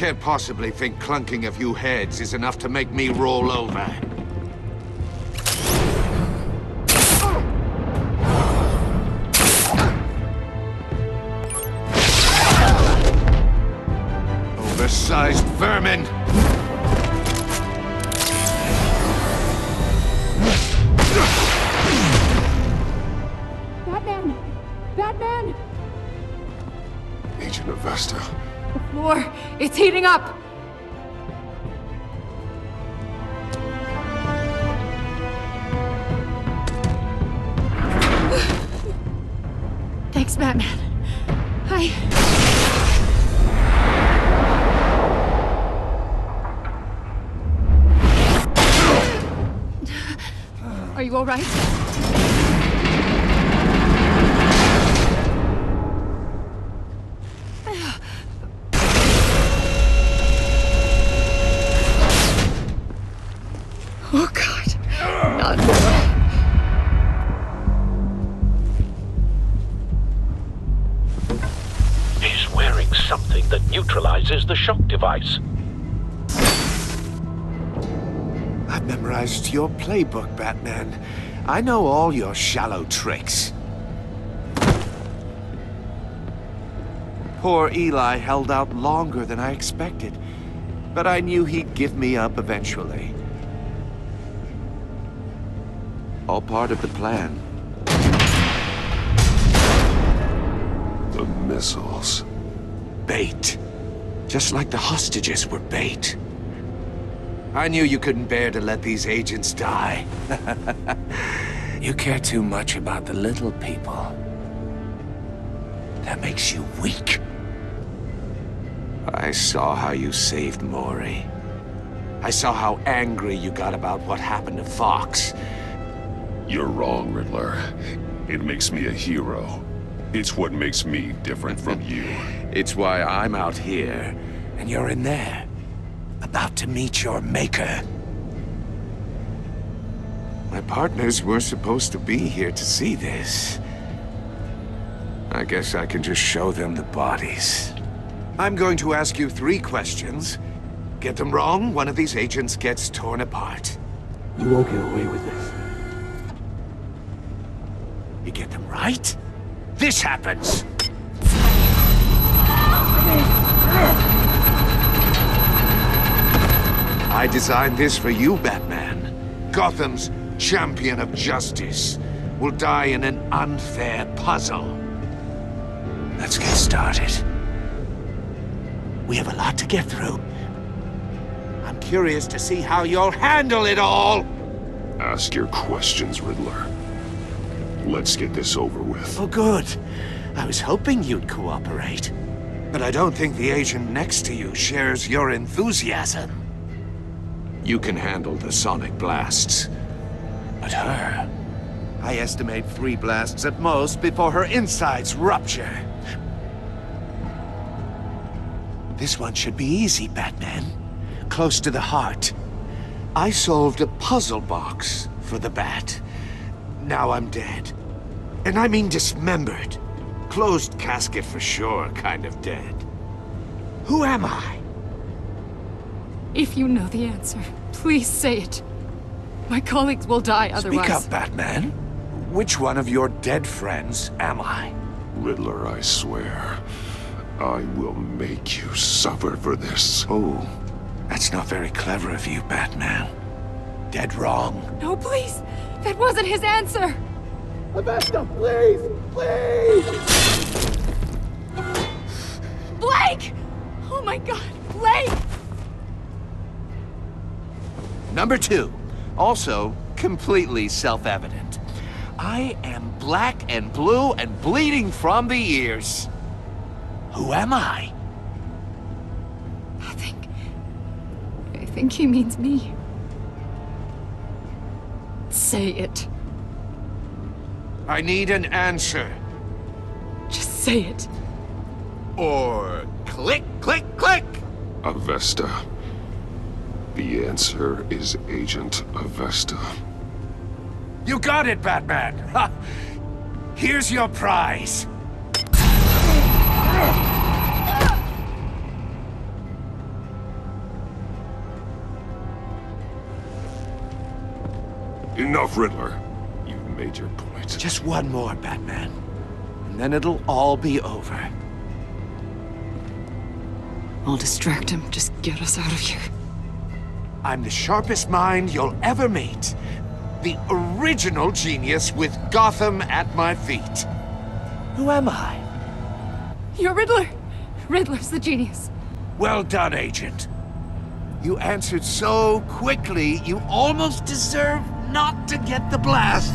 [SPEAKER 6] can't possibly think clunking a few heads is enough to make me roll over. Oversized vermin!
[SPEAKER 7] Batman! Batman!
[SPEAKER 1] Agent Avesta.
[SPEAKER 13] The floor, it's heating up! Thanks, Batman. Are you all right? Oh, God. Not more.
[SPEAKER 4] He's wearing something that neutralizes the shock device.
[SPEAKER 6] I've memorized your playbook, Batman. I know all your shallow tricks. Poor Eli held out longer than I expected, but I knew he'd give me up eventually. All part of the plan.
[SPEAKER 1] The missiles.
[SPEAKER 6] Bait. Just like the hostages were bait. I knew you couldn't bear to let these agents die. You care too much about the little people. That makes you weak. I saw how you saved Mori. I saw how angry you got about what happened to Fox.
[SPEAKER 9] You're wrong, Riddler. It makes me a hero. It's what makes me different from you.
[SPEAKER 6] It's why I'm out here, and you're in there. About to meet your maker. My partners were supposed to be here to see this. I guess I can just show them the bodies. I'm going to ask you 3 questions. Get them wrong, one of these agents gets torn apart.
[SPEAKER 20] You won't get away with this.
[SPEAKER 6] You get them right, this happens! I designed this for you, Batman. Gotham's champion of justice will die in an unfair puzzle. Let's get started. We have a lot to get through. I'm curious to see how you'll handle it all!
[SPEAKER 9] Ask your questions, Riddler. Let's get this over with.
[SPEAKER 6] Oh, good. I was hoping you'd cooperate. But I don't think the agent next to you shares your enthusiasm. You can handle the sonic blasts. But her... I estimate 3 blasts at most before her insides rupture. This one should be easy, Batman. Close to the heart. I solved a puzzle box for the Bat. Now I'm dead. And I mean dismembered. Closed casket for sure, kind of dead. Who am I?
[SPEAKER 13] If you know the answer, please say it. My colleagues will die otherwise.
[SPEAKER 6] Speak up, Batman. Which one of your dead friends am I?
[SPEAKER 9] Riddler, I swear, I will make you suffer for this.
[SPEAKER 6] Oh, that's not very clever of you, Batman. Dead wrong.
[SPEAKER 13] No, please! That wasn't his answer!
[SPEAKER 7] Avesta, please! Please!
[SPEAKER 13] Blake! Oh my God, Blake!
[SPEAKER 6] Number 2, also completely self-evident. I am black and blue and bleeding from the ears. Who am I?
[SPEAKER 13] I think he means me. Say it.
[SPEAKER 6] I need an answer.
[SPEAKER 13] Just say it.
[SPEAKER 6] Or click, click, click!
[SPEAKER 9] Avesta. The answer is Agent Avesta.
[SPEAKER 6] You got it, Batman! Ha! Here's your prize.
[SPEAKER 9] Enough, Riddler. You've made your point.
[SPEAKER 6] Just one more, Batman. And then it'll all be over.
[SPEAKER 13] I'll distract him. Just get us out of here.
[SPEAKER 6] I'm the sharpest mind you'll ever meet. The original genius with Gotham at my feet. Who am I?
[SPEAKER 13] You're Riddler. Riddler's the genius.
[SPEAKER 6] Well done, Agent. You answered so quickly, you almost deserve not to get the blast.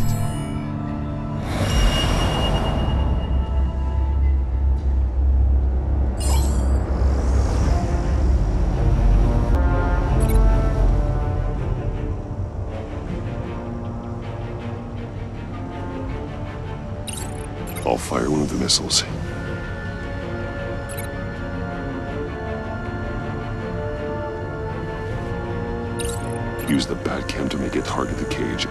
[SPEAKER 9] I'll fire one of the missiles. Use the Batcam to make it target the cage.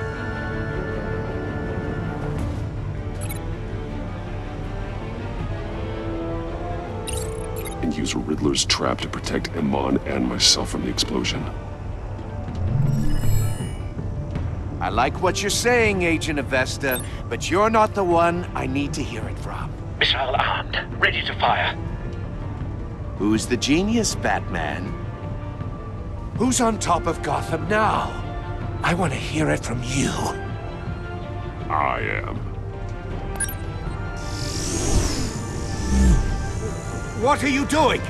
[SPEAKER 9] And use Riddler's trap to protect Iman and myself from the explosion.
[SPEAKER 6] I like what you're saying, Agent Avesta, but you're not the one I need to hear it from.
[SPEAKER 10] Missile armed, ready to fire.
[SPEAKER 6] Who's the genius, Batman? Who's on top of Gotham now? I want to hear it from you.
[SPEAKER 9] I am.
[SPEAKER 6] What are you doing?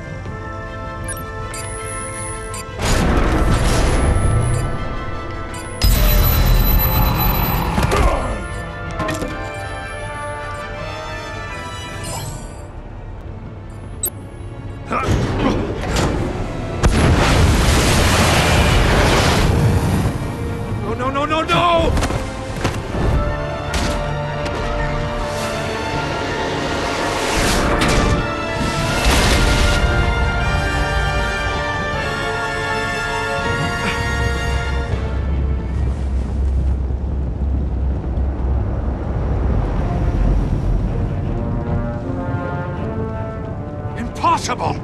[SPEAKER 6] Impossible!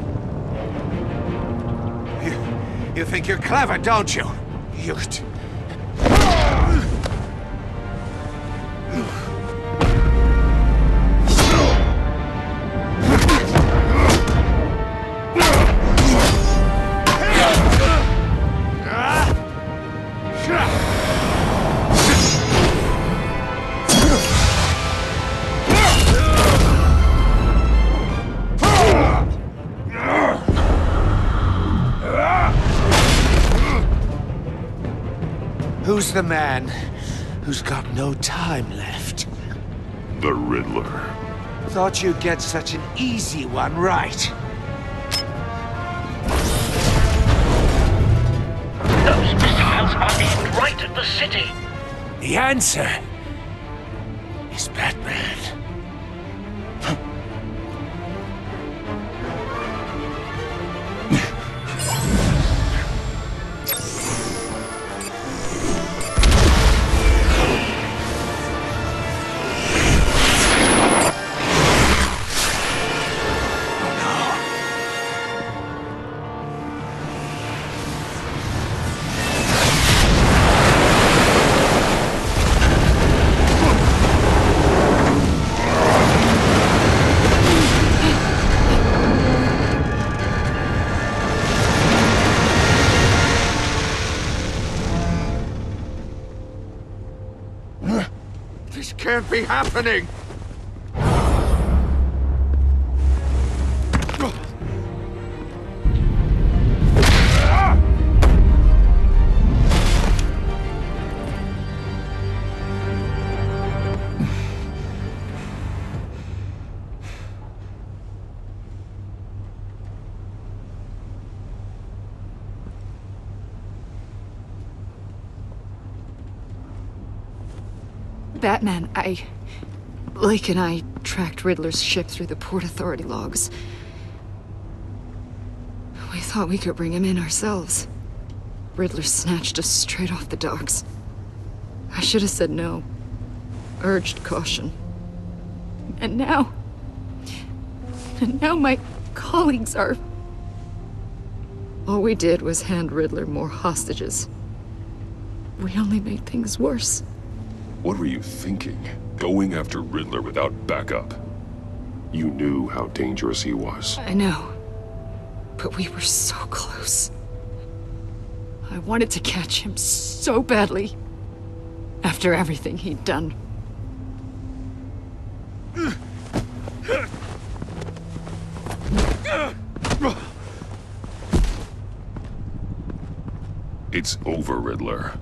[SPEAKER 6] You think you're clever, don't you? You... Who's the man who's got no time left?
[SPEAKER 9] The Riddler.
[SPEAKER 6] Thought you'd get such an easy one right.
[SPEAKER 10] Those missiles are aimed right at the city.
[SPEAKER 6] The answer is Batman. This can't be happening!
[SPEAKER 13] Batman, Lake and I tracked Riddler's ship through the Port Authority logs. We thought we could bring him in ourselves. Riddler snatched us straight off the docks. I should have said no. Urged caution. And now my colleagues are... All we did was hand Riddler more hostages. We only made things worse.
[SPEAKER 9] What were you thinking? Going after Riddler without backup? You knew how dangerous he was.
[SPEAKER 13] I know. But we were so close. I wanted to catch him so badly. After everything he'd done.
[SPEAKER 9] It's over, Riddler.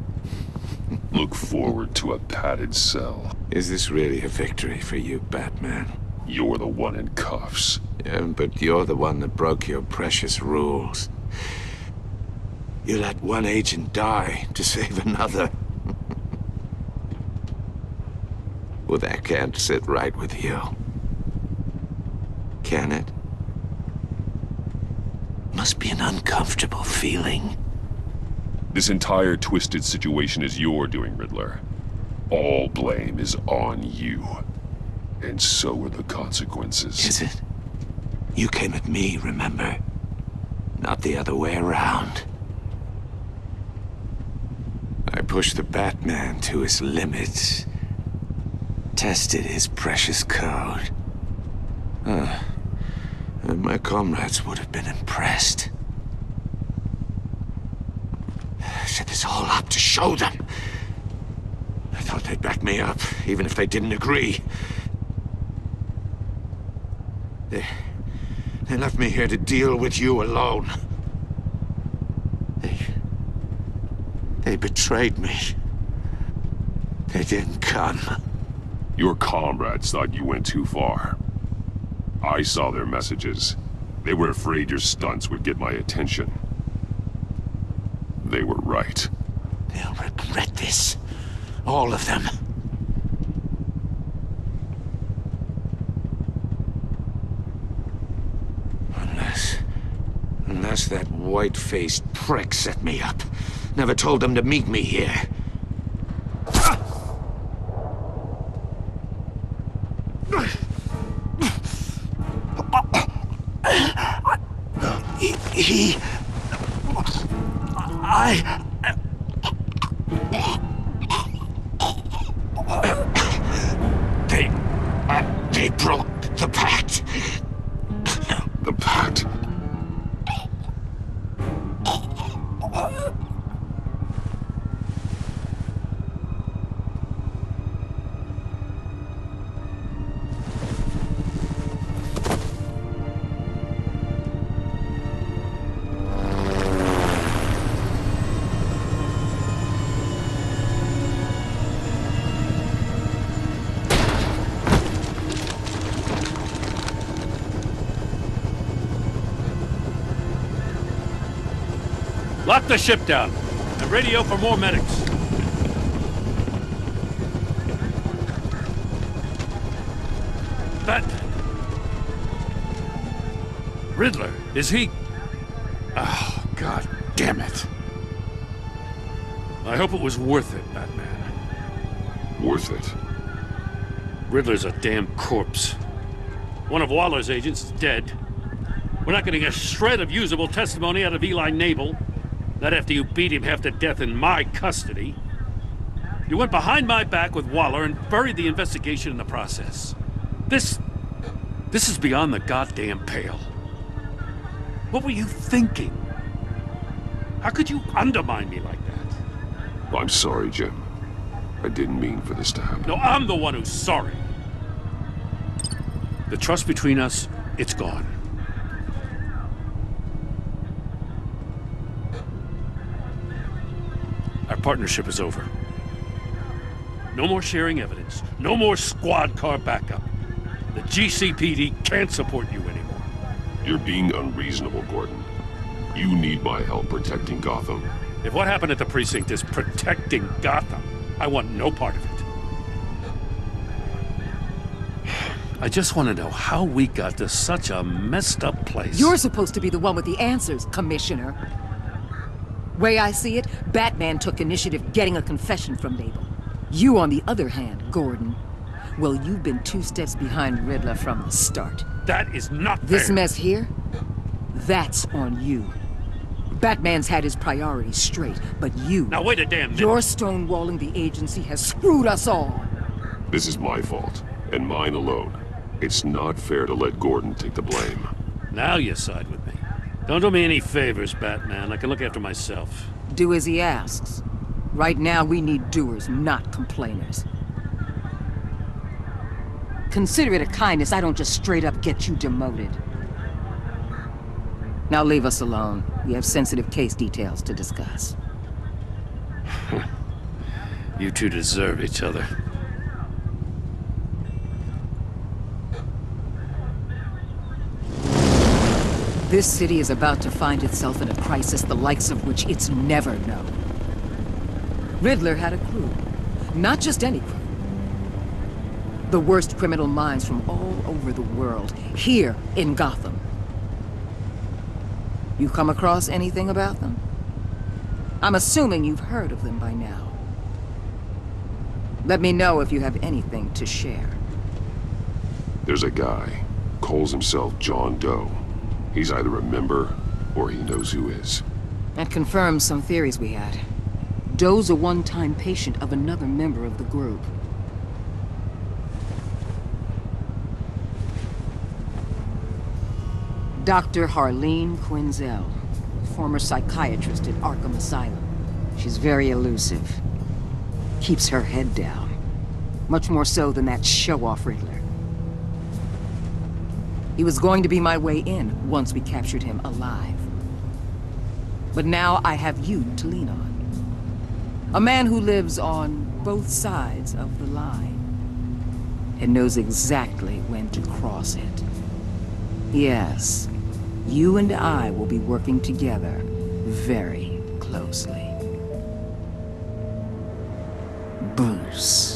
[SPEAKER 9] Look forward to a padded cell.
[SPEAKER 6] Is this really a victory for you, Batman?
[SPEAKER 9] You're the one in cuffs.
[SPEAKER 6] Yeah, but you're the one that broke your precious rules. You let one agent die to save another. Well, that can't sit right with you. Can it? Must be an uncomfortable feeling.
[SPEAKER 9] This entire twisted situation is your doing, Riddler. All blame is on you. And so are the consequences.
[SPEAKER 6] Is it? You came at me, remember? Not the other way around. I pushed the Batman to his limits. Tested his precious code. And my comrades would have been impressed. I set this all up to show them. I thought they'd back me up, even if they didn't agree. They left me here to deal with you alone. They betrayed me. They didn't come.
[SPEAKER 9] Your comrades thought you went too far. I saw their messages. They were afraid your stunts would get my attention. They were right.
[SPEAKER 6] They'll regret this. All of them. Unless that white-faced prick set me up. Never told them to meet me here. They broke the pact.
[SPEAKER 9] The pact?
[SPEAKER 11] Lock the ship down and radio for more medics. That... Riddler, is he... Oh, God damn it. I hope it was worth it, Batman.
[SPEAKER 9] Worth it?
[SPEAKER 11] Riddler's a damn corpse. One of Waller's agents is dead. We're not getting a shred of usable testimony out of Eli Nabel. Not after you beat him half to death in my custody. You went behind my back with Waller and buried the investigation in the process. This is beyond the goddamn pale. What were you thinking? How could you undermine me like that?
[SPEAKER 9] I'm sorry, Jim. I didn't mean for this to happen.
[SPEAKER 11] No, I'm the one who's sorry. The trust between us, it's gone. Our partnership is over. No more sharing evidence. No more squad car backup. The GCPD can't support you anymore.
[SPEAKER 9] You're being unreasonable, Gordon. You need my help protecting Gotham.
[SPEAKER 11] If what happened at the precinct is protecting Gotham, I want no part of it. I just want to know how we got to such a messed up place.
[SPEAKER 12] You're supposed to be the one with the answers, Commissioner. Way I see it, Batman took initiative getting a confession from Nabel. You, on the other hand, Gordon, well, you've been 2 steps behind Riddler from the start.
[SPEAKER 11] That is not
[SPEAKER 12] This
[SPEAKER 11] fair.
[SPEAKER 12] mess here, that's on you. Batman's had his priorities straight, but you...
[SPEAKER 11] Now wait a damn minute.
[SPEAKER 12] Your stonewalling the agency has screwed us all.
[SPEAKER 9] This is my fault, and mine alone. It's not fair to let Gordon take the blame.
[SPEAKER 11] Now you side with me. Don't do me any favors, Batman. I can look after myself.
[SPEAKER 12] Do as he asks. Right now, we need doers, not complainers. Consider it a kindness I don't just straight up get you demoted. Now leave us alone. We have sensitive case details to discuss.
[SPEAKER 11] You two deserve each other.
[SPEAKER 12] This city is about to find itself in a crisis the likes of which it's never known. Riddler had a crew. Not just any crew. The worst criminal minds from all over the world, here in Gotham. You come across anything about them? I'm assuming you've heard of them by now. Let me know if you have anything to share.
[SPEAKER 9] There's a guy, calls himself John Doe. He's either a member, or he knows who is.
[SPEAKER 12] That confirms some theories we had. Doe's a one-time patient of another member of the group. Dr. Harleen Quinzel, former psychiatrist at Arkham Asylum. She's very elusive. Keeps her head down. Much more so than that show-off Riddler. He was going to be my way in once we captured him alive. But now I have you to lean on. A man who lives on both sides of the line and knows exactly when to cross it. Yes, you and I will be working together very closely. Bruce.